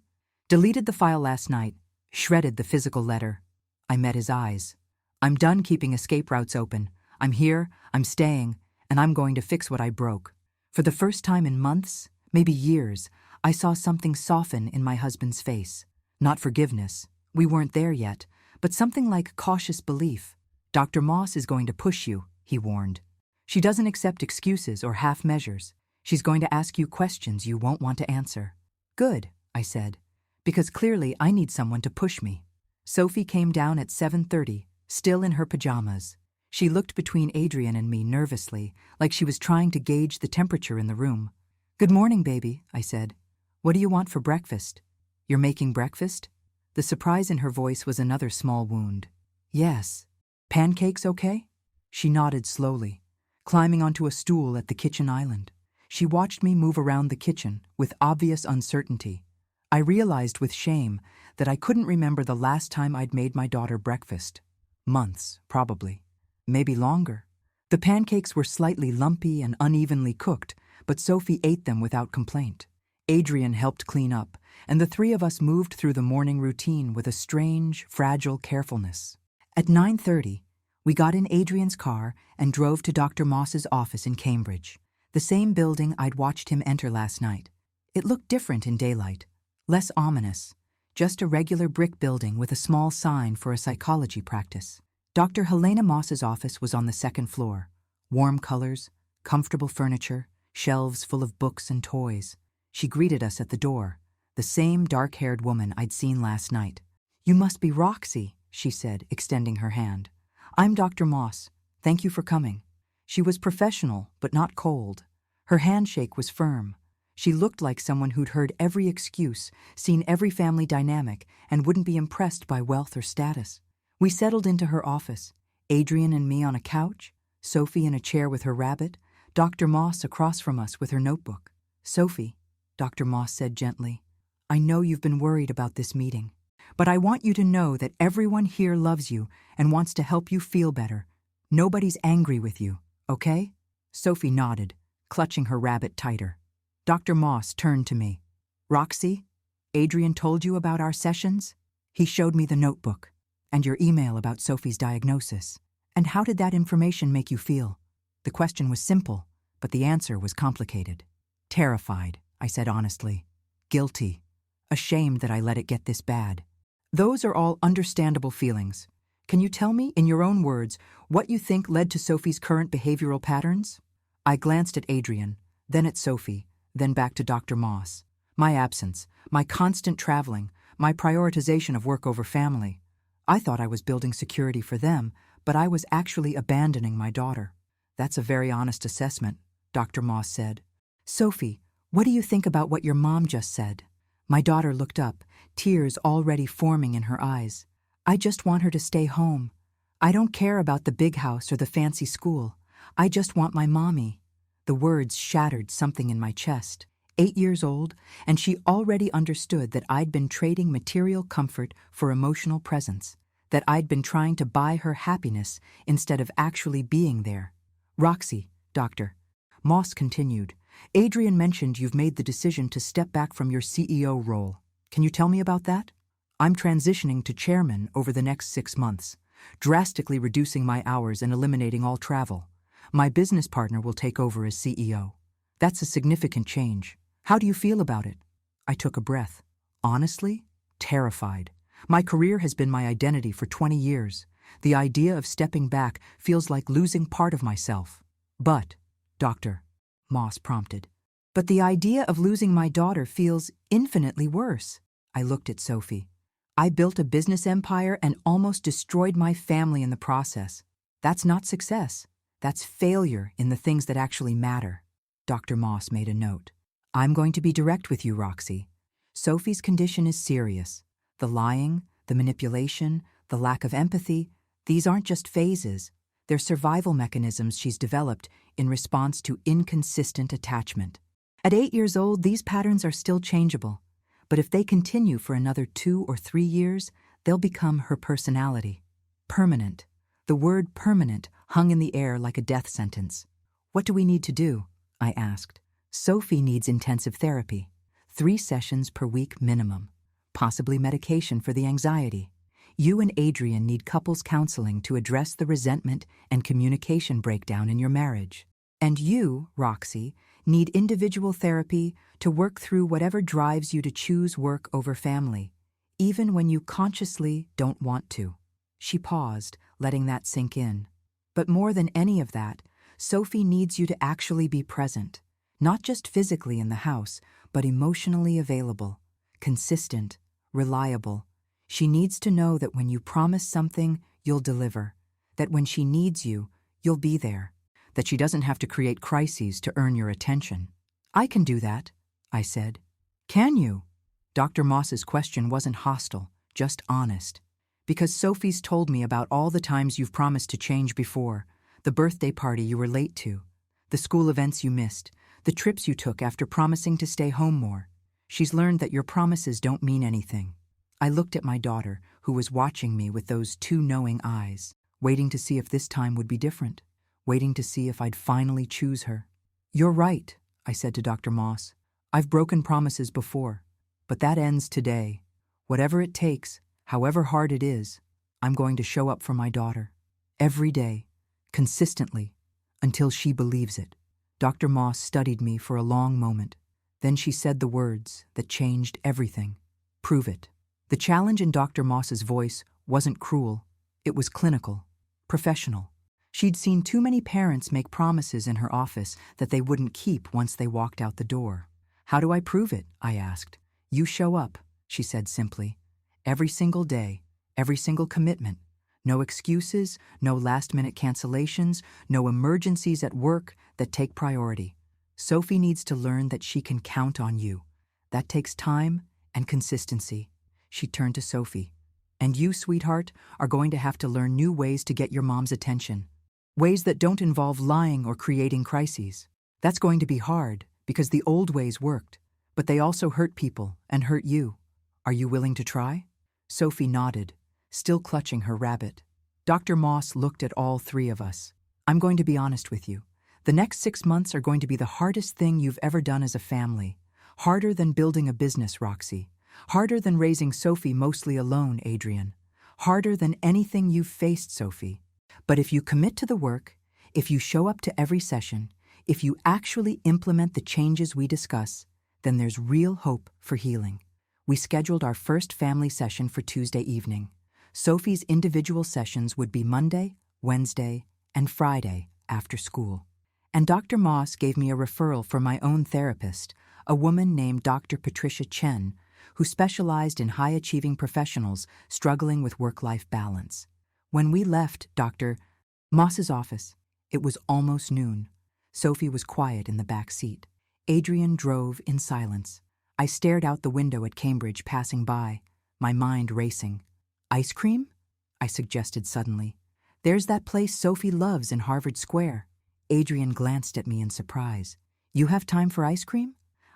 Deleted the file last night. Shredded the physical letter. I met his eyes. I'm done keeping escape routes open. I'm here, I'm staying, and I'm going to fix what I broke. For the first time in months, maybe years, I saw something soften in my husband's face. Not forgiveness. We weren't there yet, but something like cautious belief. Dr. Moss is going to push you, he warned. She doesn't accept excuses or half measures. She's going to ask you questions you won't want to answer. Good, I said, because clearly I need someone to push me. Sophie came down at 7:30, still in her pajamas. She looked between Adrian and me nervously, like she was trying to gauge the temperature in the room. Good morning, baby, I said. What do you want for breakfast? You're making breakfast? The surprise in her voice was another small wound. Yes. Pancakes okay? She nodded slowly, climbing onto a stool at the kitchen island. She watched me move around the kitchen with obvious uncertainty. I realized with shame that I couldn't remember the last time I'd made my daughter breakfast. Months, probably. Maybe longer. The pancakes were slightly lumpy and unevenly cooked, but Sophie ate them without complaint. Adrian helped clean up, and the three of us moved through the morning routine with a strange, fragile carefulness. At 9:30, we got in Adrian's car and drove to Dr. Moss's office in Cambridge, the same building I'd watched him enter last night. It looked different in daylight, less ominous, just a regular brick building with a small sign for a psychology practice. Dr. Helena Moss's office was on the second floor. Warm colors, comfortable furniture, shelves full of books and toys. She greeted us at the door, the same dark-haired woman I'd seen last night. You must be Roxy, she said, extending her hand. I'm Dr. Moss. Thank you for coming. She was professional, but not cold. Her handshake was firm. She looked like someone who'd heard every excuse, seen every family dynamic, and wouldn't be impressed by wealth or status. We settled into her office, Adrian and me on a couch, Sophie in a chair with her rabbit, Dr. Moss across from us with her notebook. Sophie, Dr. Moss said gently, I know you've been worried about this meeting, but I want you to know that everyone here loves you and wants to help you feel better. Nobody's angry with you, okay? Sophie nodded, clutching her rabbit tighter. Dr. Moss turned to me. Roxy, Adrian told you about our sessions? He showed me the notebook and your email about Sophie's diagnosis. And how did that information make you feel? The question was simple, but the answer was complicated. Terrified, I said honestly. Guilty. Ashamed that I let it get this bad. Those are all understandable feelings. Can you tell me, in your own words, what you think led to Sophie's current behavioral patterns? I glanced at Adrian, then at Sophie, then back to Dr. Moss. My absence, my constant traveling, my prioritization of work over family. I thought I was building security for them, but I was actually abandoning my daughter. That's a very honest assessment, Dr. Moss said. Sophie, what do you think about what your mom just said? My daughter looked up, tears already forming in her eyes. I just want her to stay home. I don't care about the big house or the fancy school. I just want my mommy. The words shattered something in my chest. 8 years old, and she already understood that I'd been trading material comfort for emotional presence, that I'd been trying to buy her happiness instead of actually being there. Roxy, doctor. Moss continued. Adrian mentioned you've made the decision to step back from your CEO role. Can you tell me about that? I'm transitioning to chairman over the next 6 months, drastically reducing my hours and eliminating all travel. My business partner will take over as CEO. That's a significant change. How do you feel about it? I took a breath. Honestly, terrified. My career has been my identity for 20 years. The idea of stepping back feels like losing part of myself. But, Doctor, Moss prompted. But the idea of losing my daughter feels infinitely worse. I looked at Sophie. I built a business empire and almost destroyed my family in the process. That's not success. That's failure in the things that actually matter. Dr. Moss made a note. I'm going to be direct with you, Roxy. Sophie's condition is serious. The lying, the manipulation, the lack of empathy, these aren't just phases. They're survival mechanisms she's developed in response to inconsistent attachment. At 8 years old, these patterns are still changeable, but if they continue for another 2 or 3 years, they'll become her personality. Permanent. The word permanent hung in the air like a death sentence. What do we need to do? I asked. Sophie needs intensive therapy. 3 sessions per week minimum. Possibly medication for the anxiety. You and Adrian need couples counseling to address the resentment and communication breakdown in your marriage. And you, Roxy, need individual therapy to work through whatever drives you to choose work over family, even when you consciously don't want to. She paused, letting that sink in. But more than any of that, Sophie needs you to actually be present, not just physically in the house, but emotionally available, consistent, reliable. She needs to know that when you promise something, you'll deliver, that when she needs you, you'll be there, that she doesn't have to create crises to earn your attention. I can do that, I said. Can you? Dr. Moss's question wasn't hostile, just honest. Because Sophie's told me about all the times you've promised to change before, the birthday party you were late to, the school events you missed, the trips you took after promising to stay home more. She's learned that your promises don't mean anything. I looked at my daughter, who was watching me with those 2 knowing eyes, waiting to see if this time would be different, waiting to see if I'd finally choose her. You're right, I said to Dr. Moss. I've broken promises before, but that ends today. Whatever it takes, however hard it is, I'm going to show up for my daughter. Every day, consistently, until she believes it. Dr. Moss studied me for a long moment. Then she said the words that changed everything. Prove it. The challenge in Dr. Moss's voice wasn't cruel. It was clinical, professional. She'd seen too many parents make promises in her office that they wouldn't keep once they walked out the door. How do I prove it? I asked. You show up, she said simply. Every single day, every single commitment. No excuses, no last-minute cancellations, no emergencies at work that take priority. Sophie needs to learn that she can count on you. That takes time and consistency. She turned to Sophie. And you, sweetheart, are going to have to learn new ways to get your mom's attention. Ways that don't involve lying or creating crises. That's going to be hard, because the old ways worked, but they also hurt people and hurt you. Are you willing to try? Sophie nodded, still clutching her rabbit. Dr. Moss looked at all 3 of us. I'm going to be honest with you. The next 6 months are going to be the hardest thing you've ever done as a family. Harder than building a business, Roxy. Harder than raising Sophie mostly alone, Adrian. Harder than anything you've faced, Sophie. But if you commit to the work, if you show up to every session, if you actually implement the changes we discuss, then there's real hope for healing. We scheduled our first family session for Tuesday evening. Sophie's individual sessions would be Monday, Wednesday, and Friday after school. And Dr. Moss gave me a referral for my own therapist, a woman named Dr. Patricia Chen, who specialized in high-achieving professionals struggling with work-life balance. When we left Dr. Moss's office, it was almost noon. Sophie was quiet in the back seat. Adrian drove in silence. I stared out the window at Cambridge passing by, my mind racing. Ice cream? I suggested suddenly. There's that place Sophie loves in Harvard Square. Adrian glanced at me in surprise. You have time for ice cream?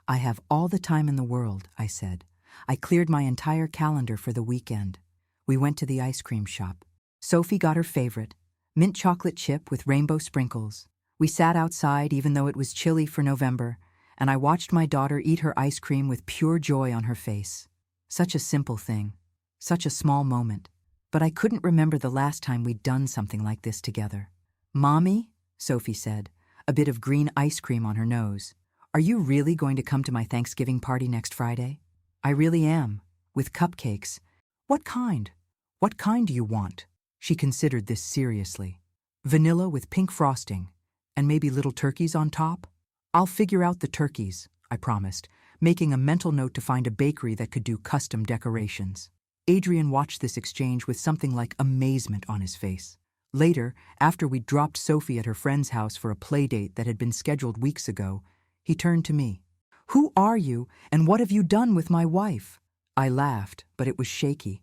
I have all the time in the world, I said. I cleared my entire calendar for the weekend. We went to the ice cream shop. Sophie got her favorite, mint chocolate chip with rainbow sprinkles. We sat outside even though it was chilly for November, and I watched my daughter eat her ice cream with pure joy on her face. Such a simple thing, such a small moment. But I couldn't remember the last time we'd done something like this together. Mommy, Sophie said, a bit of green ice cream on her nose. Are you really going to come to my Thanksgiving party next Friday? I really am, with cupcakes. What kind? What kind do you want? She considered this seriously. Vanilla with pink frosting, and maybe little turkeys on top? I'll figure out the turkeys, I promised, making a mental note to find a bakery that could do custom decorations. Adrian watched this exchange with something like amazement on his face. Later, after we'd dropped Sophie at her friend's house for a play date that had been scheduled weeks ago, he turned to me. Who are you, and what have you done with my wife? I laughed, but it was shaky.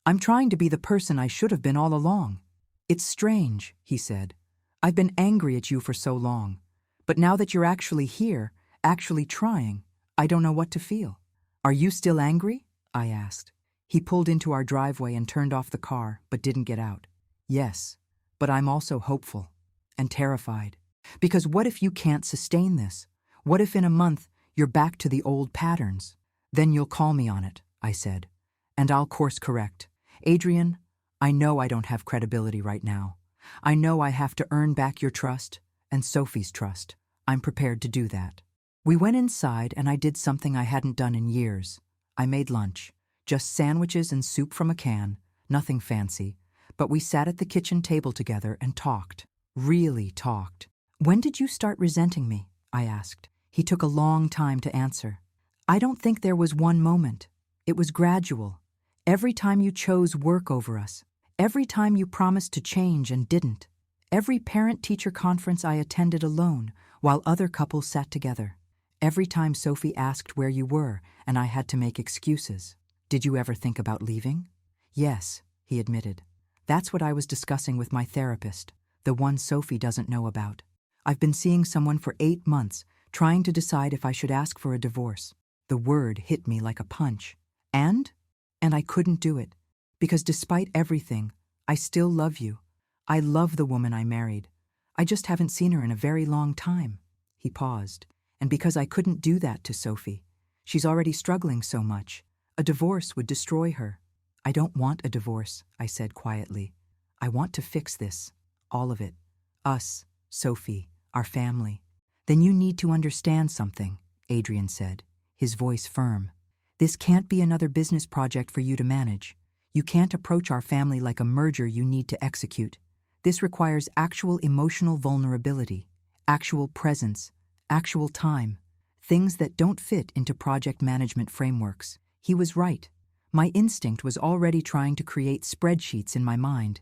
I'm trying to be the person I should have been all along. It's strange, he said. I've been angry at you for so long. But now that you're actually here, actually trying, I don't know what to feel. Are you still angry? I asked. He pulled into our driveway and turned off the car, but didn't get out. Yes, but I'm also hopeful and terrified. Because what if you can't sustain this? What if in a month you're back to the old patterns? Then you'll call me on it, I said, and I'll course correct. Adrian, I know I don't have credibility right now. I know I have to earn back your trust and Sophie's trust. I'm prepared to do that. We went inside and I did something I hadn't done in years. I made lunch, just sandwiches and soup from a can, nothing fancy, but we sat at the kitchen table together and talked, really talked. When did you start resenting me? I asked. He took a long time to answer. I don't think there was one moment. It was gradual. Every time you chose work over us, every time you promised to change and didn't, every parent-teacher conference I attended alone while other couples sat together, every time Sophie asked where you were and I had to make excuses. Did you ever think about leaving? Yes, he admitted. That's what I was discussing with my therapist, the one Sophie doesn't know about. I've been seeing someone for 8 months, trying to decide if I should ask for a divorce. The word hit me like a punch. And I couldn't do it. Because despite everything, I still love you. I love the woman I married. I just haven't seen her in a very long time. He paused. And because I couldn't do that to Sophie, she's already struggling so much. A divorce would destroy her. I don't want a divorce, I said quietly. I want to fix this. All of it. Us, Sophie, our family. Then you need to understand something, Adrian said, his voice firm. This can't be another business project for you to manage. You can't approach our family like a merger you need to execute. This requires actual emotional vulnerability, actual presence, actual time, things that don't fit into project management frameworks. He was right. My instinct was already trying to create spreadsheets in my mind,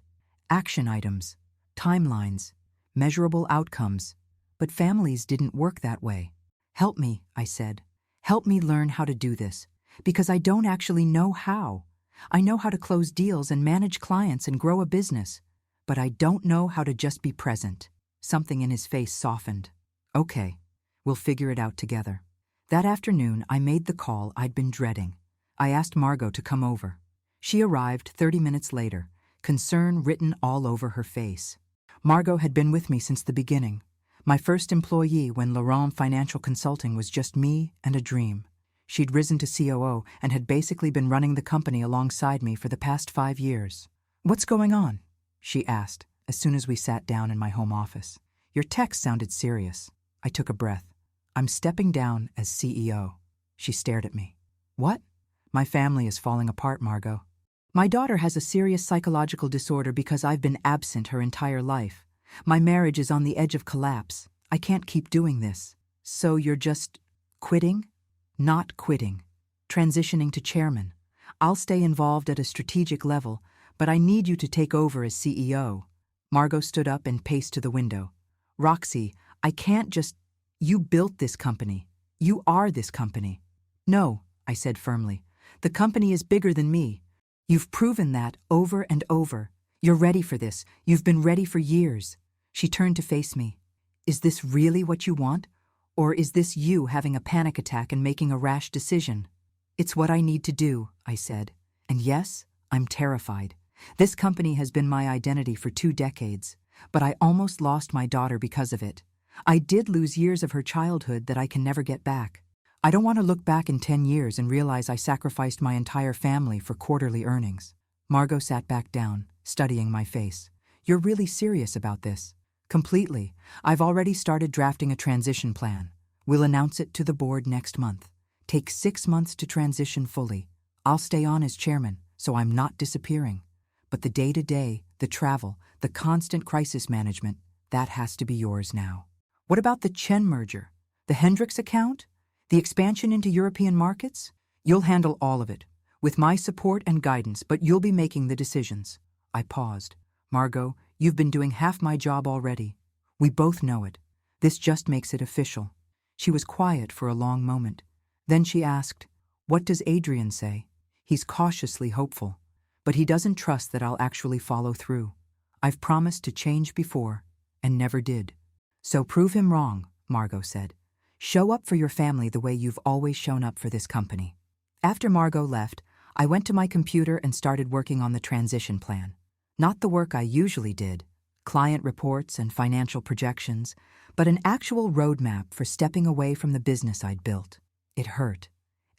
action items, timelines, measurable outcomes. But families didn't work that way. Help me, I said. Help me learn how to do this, because I don't actually know how. I know how to close deals and manage clients and grow a business, but I don't know how to just be present. Something in his face softened. Okay, we'll figure it out together. That afternoon, I made the call I'd been dreading. I asked Margot to come over. She arrived 30 minutes later, concern written all over her face. Margot had been with me since the beginning. My first employee when Laurent Financial Consulting was just me and a dream. She'd risen to COO and had basically been running the company alongside me for the past 5 years. What's going on? She asked as soon as we sat down in my home office. Your text sounded serious. I took a breath. I'm stepping down as CEO. She stared at me. What? My family is falling apart, Margot. My daughter has a serious psychological disorder because I've been absent her entire life. My marriage is on the edge of collapse. I can't keep doing this. So you're just quitting? Not quitting. Transitioning to chairman. I'll stay involved at a strategic level, but I need you to take over as CEO. Margot stood up and paced to the window. Roxy, I can't just... You built this company. You are this company. No, I said firmly. The company is bigger than me. You've proven that over and over. You're ready for this. You've been ready for years. She turned to face me. Is this really what you want? Or is this you having a panic attack and making a rash decision? It's what I need to do, I said. And yes, I'm terrified. This company has been my identity for 2 decades, but I almost lost my daughter because of it. I did lose years of her childhood that I can never get back. I don't want to look back in 10 years and realize I sacrificed my entire family for quarterly earnings. Margot sat back down, studying my face. You're really serious about this? Completely. I've already started drafting a transition plan. We'll announce it to the board next month. Take 6 months to transition fully. I'll stay on as chairman, so I'm not disappearing. But the day-to-day, the travel, the constant crisis management, that has to be yours now. What about the Chen merger? The Hendricks account? The expansion into European markets? You'll handle all of it, with my support and guidance, but you'll be making the decisions. I paused. Margot, you've been doing half my job already. We both know it. This just makes it official. She was quiet for a long moment. Then she asked, what does Adrian say? He's cautiously hopeful, but he doesn't trust that I'll actually follow through. I've promised to change before, and never did. So prove him wrong, Margot said. Show up for your family the way you've always shown up for this company. After Margot left, I went to my computer and started working on the transition plan. Not the work I usually did, client reports and financial projections, but an actual roadmap for stepping away from the business I'd built. It hurt.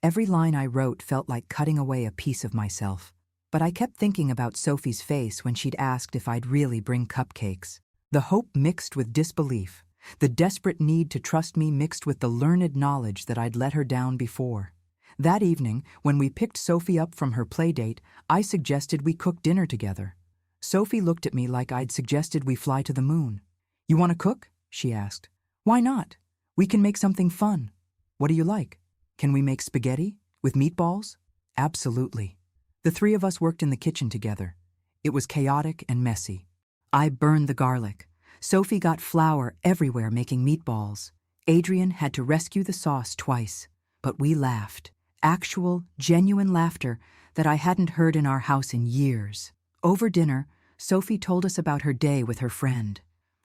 Every line I wrote felt like cutting away a piece of myself. But I kept thinking about Sophie's face when she'd asked if I'd really bring cupcakes. The hope mixed with disbelief, the desperate need to trust me mixed with the learned knowledge that I'd let her down before. That evening, when we picked Sophie up from her playdate, I suggested we cook dinner together. Sophie looked at me like I'd suggested we fly to the moon. "You want to cook?" she asked. "Why not? We can make something fun. What do you like? Can we make spaghetti? With meatballs?" Absolutely. The three of us worked in the kitchen together. It was chaotic and messy. I burned the garlic. Sophie got flour everywhere making meatballs. Adrian had to rescue the sauce twice. But we laughed. Actual, genuine laughter that I hadn't heard in our house in years. Over dinner, Sophie told us about her day with her friend.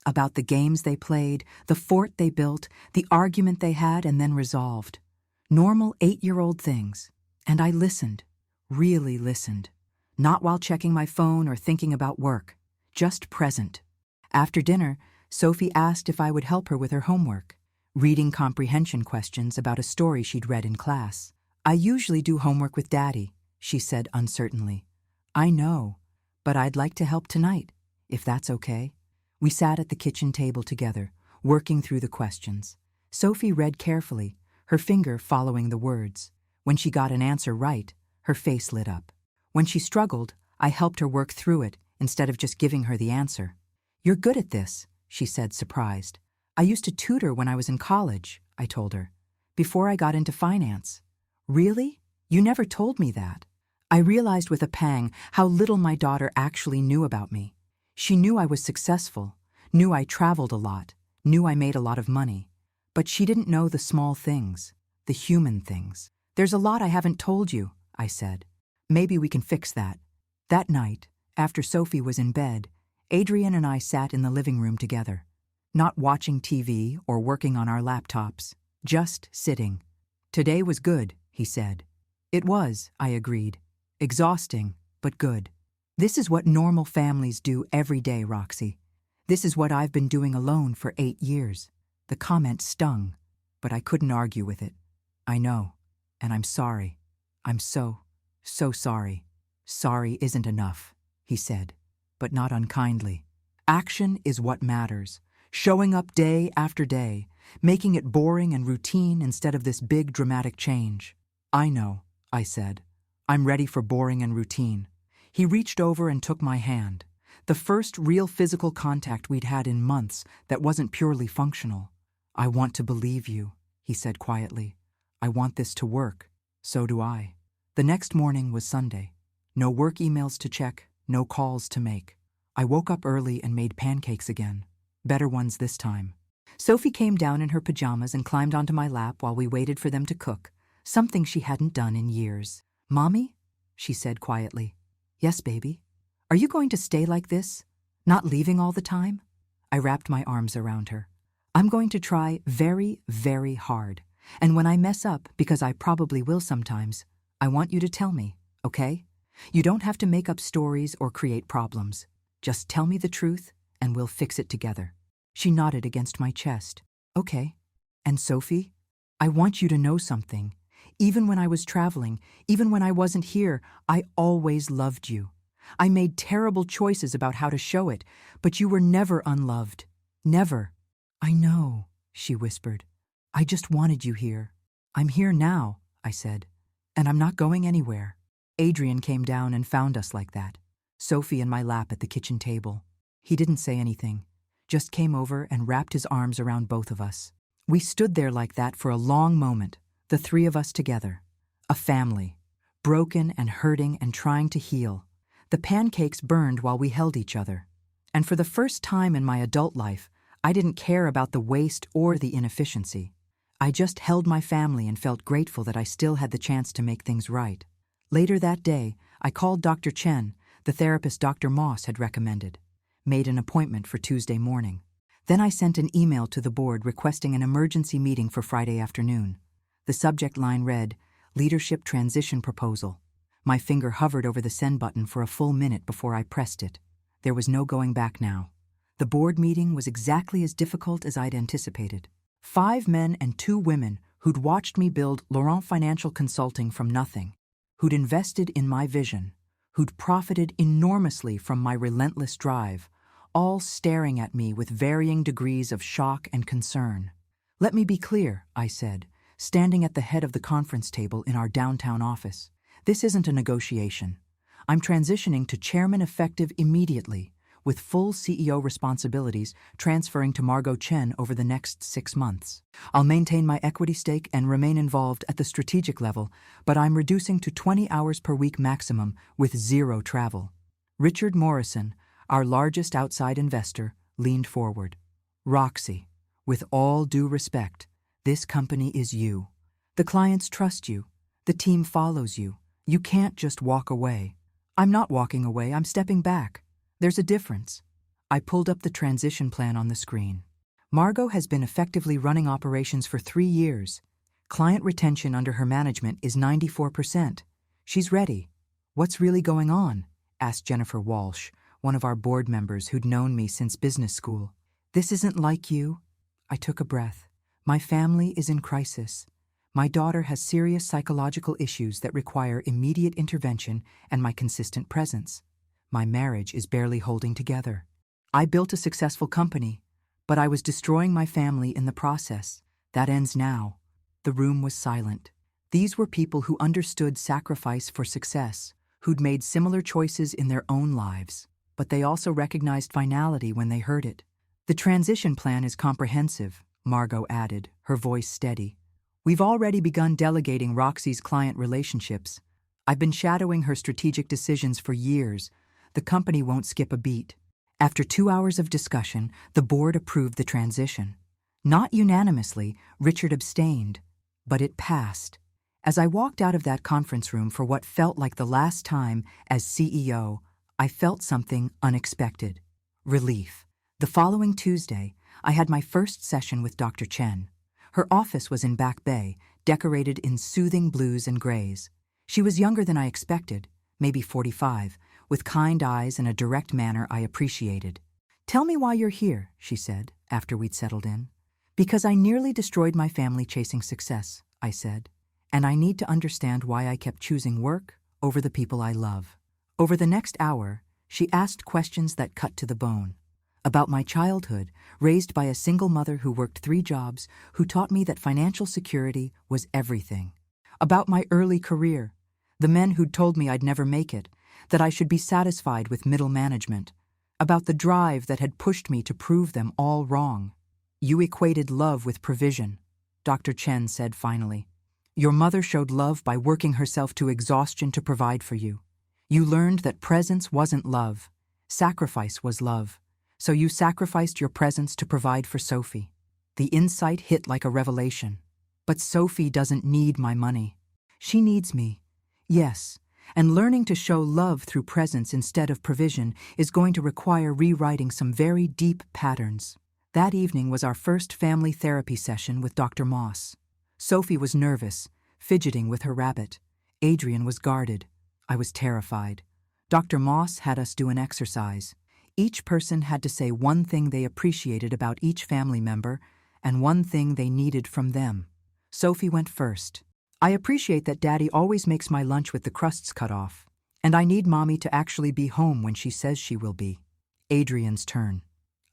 About the games they played, the fort they built, the argument they had and then resolved. Normal 8-year-old things. And I listened. Really listened. Not while checking my phone or thinking about work. Just present. After dinner, Sophie asked if I would help her with her homework. Reading comprehension questions about a story she'd read in class. "I usually do homework with Daddy," she said uncertainly. "I know, but I'd like to help tonight, if that's okay." We sat at the kitchen table together, working through the questions. Sophie read carefully, her finger following the words. When she got an answer right, her face lit up. When she struggled, I helped her work through it instead of just giving her the answer. "You're good at this," she said, surprised. "I used to tutor when I was in college," I told her, "before I got into finance." "Really? You never told me that." I realized with a pang how little my daughter actually knew about me. She knew I was successful, knew I traveled a lot, knew I made a lot of money. But she didn't know the small things, the human things. "There's a lot I haven't told you," I said. "Maybe we can fix that." That night, after Sophie was in bed, Adrian and I sat in the living room together. Not watching TV or working on our laptops, just sitting. "Today was good," he said. "It was," I agreed. "Exhausting, but good. This is what normal families do every day, Roxy. This is what I've been doing alone for 8 years. The comment stung, but I couldn't argue with it. "I know, and I'm sorry. I'm so sorry." "Sorry isn't enough," he said, but not unkindly. "Action is what matters. Showing up day after day, making it boring and routine instead of this big dramatic change." "I know," I said. "I'm ready for boring and routine." He reached over and took my hand. The first real physical contact we'd had in months that wasn't purely functional. "I want to believe you," he said quietly. "I want this to work. So do I." The next morning was Sunday. No work emails to check, no calls to make. I woke up early and made pancakes again. Better ones this time. Sophie came down in her pajamas and climbed onto my lap while we waited for them to cook, something she hadn't done in years. "Mommy?" she said quietly. "Yes, baby." "Are you going to stay like this? Not leaving all the time?" I wrapped my arms around her. "I'm going to try very, very hard. And when I mess up, because I probably will sometimes, I want you to tell me, okay? You don't have to make up stories or create problems. Just tell me the truth, and we'll fix it together." She nodded against my chest. "Okay. And Sophie, I want you to know something. Even when I was traveling, even when I wasn't here, I always loved you. I made terrible choices about how to show it, but you were never unloved. Never." "I know," she whispered. "I just wanted you here." "I'm here now," I said, "and I'm not going anywhere." Adrian came down and found us like that. Sophie in my lap at the kitchen table. He didn't say anything, just came over and wrapped his arms around both of us. We stood there like that for a long moment, the three of us together. A family, broken and hurting and trying to heal. The pancakes burned while we held each other. And for the first time in my adult life, I didn't care about the waste or the inefficiency. I just held my family and felt grateful that I still had the chance to make things right. Later that day, I called Dr. Chen, the therapist Dr. Moss had recommended, made an appointment for Tuesday morning. Then I sent an email to the board requesting an emergency meeting for Friday afternoon. The subject line read, Leadership Transition Proposal. My finger hovered over the send button for a full minute before I pressed it. There was no going back now. The board meeting was exactly as difficult as I'd anticipated. 5 men and 2 women who'd watched me build Laurent Financial Consulting from nothing, who'd invested in my vision, who'd profited enormously from my relentless drive, all staring at me with varying degrees of shock and concern. Let me be clear, I said, standing at the head of the conference table in our downtown office. This isn't a negotiation. I'm transitioning to chairman effective immediately, with full CEO responsibilities transferring to Margot Chen over the next 6 months. I'll maintain my equity stake and remain involved at the strategic level, but I'm reducing to 20 hours per week maximum with 0 travel. Richard Morrison, our largest outside investor, leaned forward. Roxy, with all due respect, this company is you. The clients trust you. The team follows you. You can't just walk away. I'm not walking away, I'm stepping back. There's a difference. I pulled up the transition plan on the screen. Margot has been effectively running operations for 3 years. Client retention under her management is 94%. She's ready. What's really going on? Asked Jennifer Walsh, one of our board members who'd known me since business school. This isn't like you. I took a breath. My family is in crisis. My daughter has serious psychological issues that require immediate intervention and my consistent presence. My marriage is barely holding together. I built a successful company, but I was destroying my family in the process. That ends now. The room was silent. These were people who understood sacrifice for success, who'd made similar choices in their own lives, but they also recognized finality when they heard it. The transition plan is comprehensive, Margot added, her voice steady. We've already begun delegating Roxy's client relationships. I've been shadowing her strategic decisions for years. The company won't skip a beat. After 2 hours of discussion, the board approved the transition. Not unanimously, Richard abstained, but it passed. As I walked out of that conference room for what felt like the last time as CEO, I felt something unexpected. Relief. The following Tuesday, I had my first session with Dr. Chen. Her office was in Back Bay, decorated in soothing blues and grays. She was younger than I expected, maybe 45, with kind eyes and a direct manner I appreciated. Tell me why you're here, she said, after we'd settled in. Because I nearly destroyed my family chasing success, I said, and I need to understand why I kept choosing work over the people I love. Over the next hour, she asked questions that cut to the bone. About my childhood, raised by a single mother who worked 3 jobs, who taught me that financial security was everything. About my early career, the men who'd told me I'd never make it, that I should be satisfied with middle management. About the drive that had pushed me to prove them all wrong. You equated love with provision, Dr. Chen said finally. Your mother showed love by working herself to exhaustion to provide for you. You learned that presence wasn't love. Sacrifice was love. So you sacrificed your presence to provide for Sophie. The insight hit like a revelation. But Sophie doesn't need my money. She needs me. Yes, and learning to show love through presence instead of provision is going to require rewriting some very deep patterns. That evening was our first family therapy session with Dr. Moss. Sophie was nervous, fidgeting with her rabbit. Adrian was guarded. I was terrified. Dr. Moss had us do an exercise. Each person had to say one thing they appreciated about each family member and one thing they needed from them. Sophie went first. I appreciate that Daddy always makes my lunch with the crusts cut off, and I need Mommy to actually be home when she says she will be. Adrian's turn.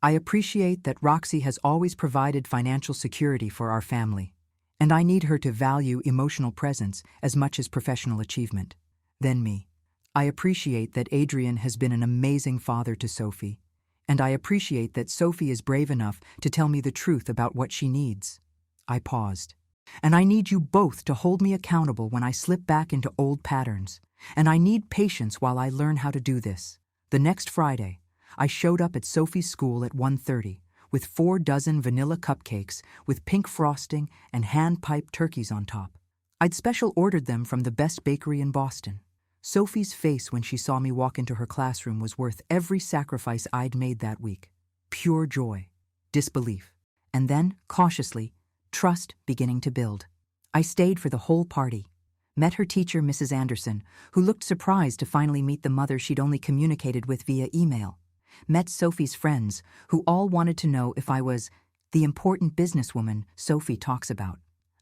I appreciate that Roxy has always provided financial security for our family, and I need her to value emotional presence as much as professional achievement. Then me. I appreciate that Adrian has been an amazing father to Sophie, and I appreciate that Sophie is brave enough to tell me the truth about what she needs. I paused. And I need you both to hold me accountable when I slip back into old patterns, and I need patience while I learn how to do this. The next Friday, I showed up at Sophie's school at 1:30 with 4 dozen vanilla cupcakes with pink frosting and hand-piped turkeys on top. I'd special ordered them from the best bakery in Boston. Sophie's face when she saw me walk into her classroom was worth every sacrifice I'd made that week. Pure joy. disbelief, and then, cautiously, trust beginning to build. I stayed for the whole party. Met her teacher, Mrs. Anderson, who looked surprised to finally meet the mother she'd only communicated with via email. Met Sophie's friends, who all wanted to know if I was the important businesswoman Sophie talks about.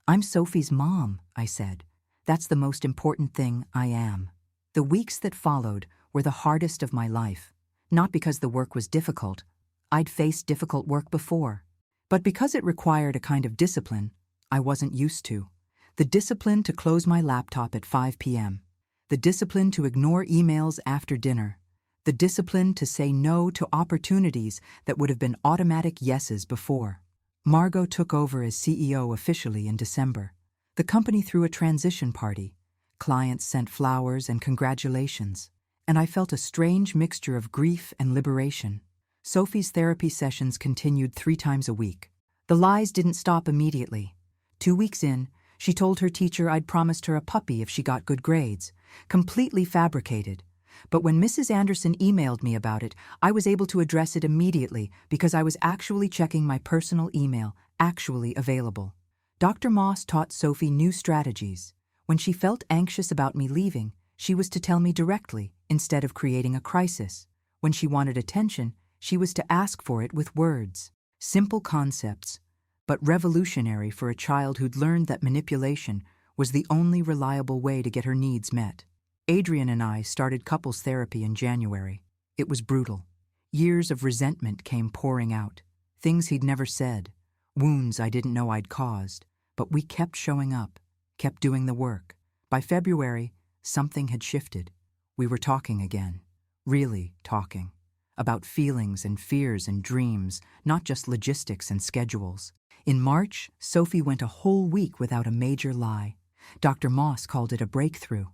I'm Sophie's mom, I said. That's the most important thing I am. The weeks that followed were the hardest of my life. Not because the work was difficult. I'd faced difficult work before. But because it required a kind of discipline I wasn't used to. The discipline to close my laptop at 5 p.m. The discipline to ignore emails after dinner. The discipline to say no to opportunities that would have been automatic yeses before. Margot took over as CEO officially in December. The company threw a transition party. Clients sent flowers and congratulations. And I felt a strange mixture of grief and liberation. Sophie's therapy sessions continued 3 times a week. The lies didn't stop immediately. 2 weeks in, she told her teacher I'd promised her a puppy if she got good grades. Completely fabricated. But when Mrs. Anderson emailed me about it, I was able to address it immediately because I was actually checking my personal email, actually available. Dr. Moss taught Sophie new strategies. When she felt anxious about me leaving, she was to tell me directly, instead of creating a crisis. When she wanted attention, she was to ask for it with words. Simple concepts, but revolutionary for a child who'd learned that manipulation was the only reliable way to get her needs met. Adrian and I started couples therapy in January. It was brutal. Years of resentment came pouring out. Things he'd never said. Wounds I didn't know I'd caused. But we kept showing up, kept doing the work. By February, something had shifted. We were talking again. Really talking. About feelings and fears and dreams, not just logistics and schedules. In March, Sophie went a whole week without a major lie. Dr. Moss called it a breakthrough.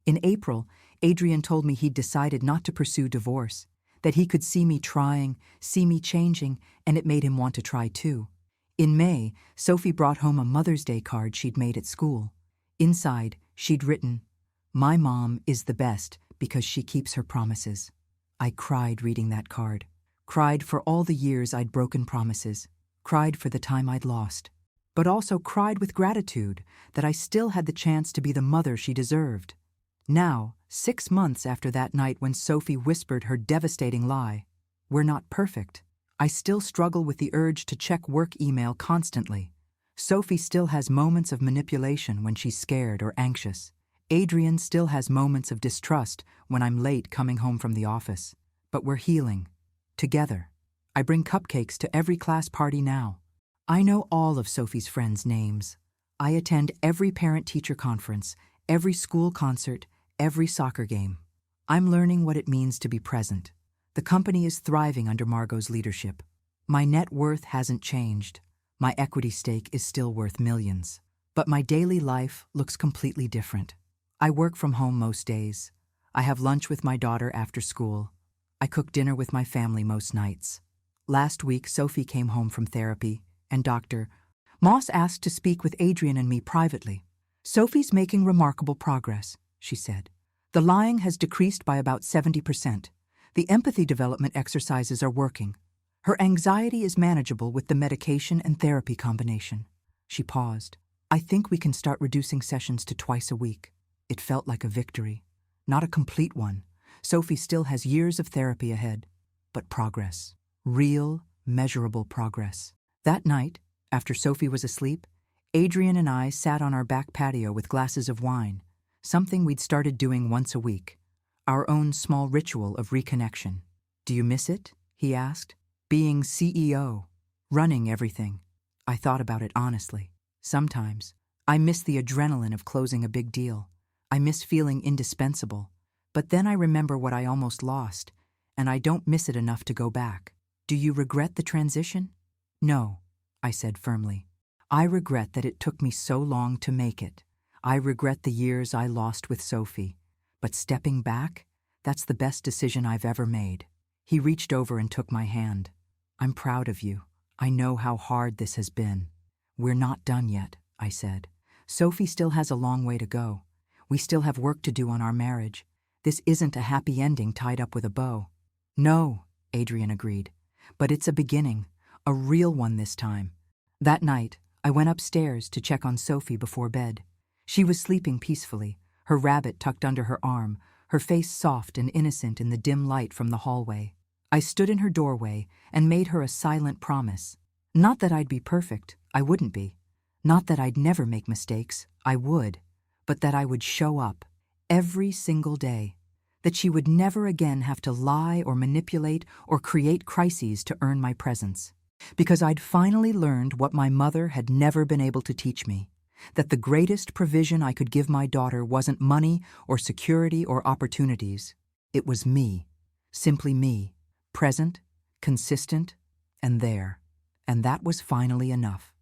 In April, Adrian told me he'd decided not to pursue divorce, that he could see me trying, see me changing, and it made him want to try too. In May, Sophie brought home a Mother's Day card she'd made at school. Inside, she'd written, "My mom is the best because she keeps her promises." I cried reading that card. Cried for all the years I'd broken promises. Cried for the time I'd lost. But also cried with gratitude that I still had the chance to be the mother she deserved. Now, 6 months after that night when Sophie whispered her devastating lie, we're not perfect. I still struggle with the urge to check work email constantly. Sophie still has moments of manipulation when she's scared or anxious. Adrian still has moments of distrust when I'm late coming home from the office. But we're healing. Together. I bring cupcakes to every class party now. I know all of Sophie's friends' names. I attend every parent-teacher conference, every school concert, every soccer game. I'm learning what it means to be present. The company is thriving under Margot's leadership. My net worth hasn't changed. My equity stake is still worth millions. But my daily life looks completely different. I work from home most days. I have lunch with my daughter after school. I cook dinner with my family most nights. Last week, Sophie came home from therapy, and Dr. Moss asked to speak with Adrian and me privately. "Sophie's making remarkable progress," she said. "The lying has decreased by about 70%. The empathy development exercises are working. Her anxiety is manageable with the medication and therapy combination." She paused. "I think we can start reducing sessions to twice a week." It felt like a victory. Not a complete one. Sophie still has years of therapy ahead. But progress. Real, measurable progress. That night, after Sophie was asleep, Adrian and I sat on our back patio with glasses of wine, something we'd started doing once a week. Our own small ritual of reconnection. "Do you miss it?" he asked. "Being CEO. Running everything." I thought about it honestly. Sometimes. I miss the adrenaline of closing a big deal. I miss feeling indispensable. But then I remember what I almost lost, and I don't miss it enough to go back. "Do you regret the transition?" "No," I said firmly. "I regret that it took me so long to make it. I regret the years I lost with Sophie. But stepping back, that's the best decision I've ever made." He reached over and took my hand. "I'm proud of you. I know how hard this has been." "We're not done yet," I said. "Sophie still has a long way to go. We still have work to do on our marriage. This isn't a happy ending tied up with a bow." "No," Adrian agreed. "But it's a beginning, A real one this time. That night, I went upstairs to check on Sophie before bed. She was sleeping peacefully, her rabbit tucked under her arm, her face soft and innocent in the dim light from the hallway. I stood in her doorway and made her a silent promise. Not that I'd be perfect, I wouldn't be. Not that I'd never make mistakes, I would. But that I would show up, every single day. That she would never again have to lie or manipulate or create crises to earn my presence. Because I'd finally learned what my mother had never been able to teach me. That the greatest provision I could give my daughter wasn't money or security or opportunities. It was me. Simply me. Present, consistent, and there. And that was finally enough.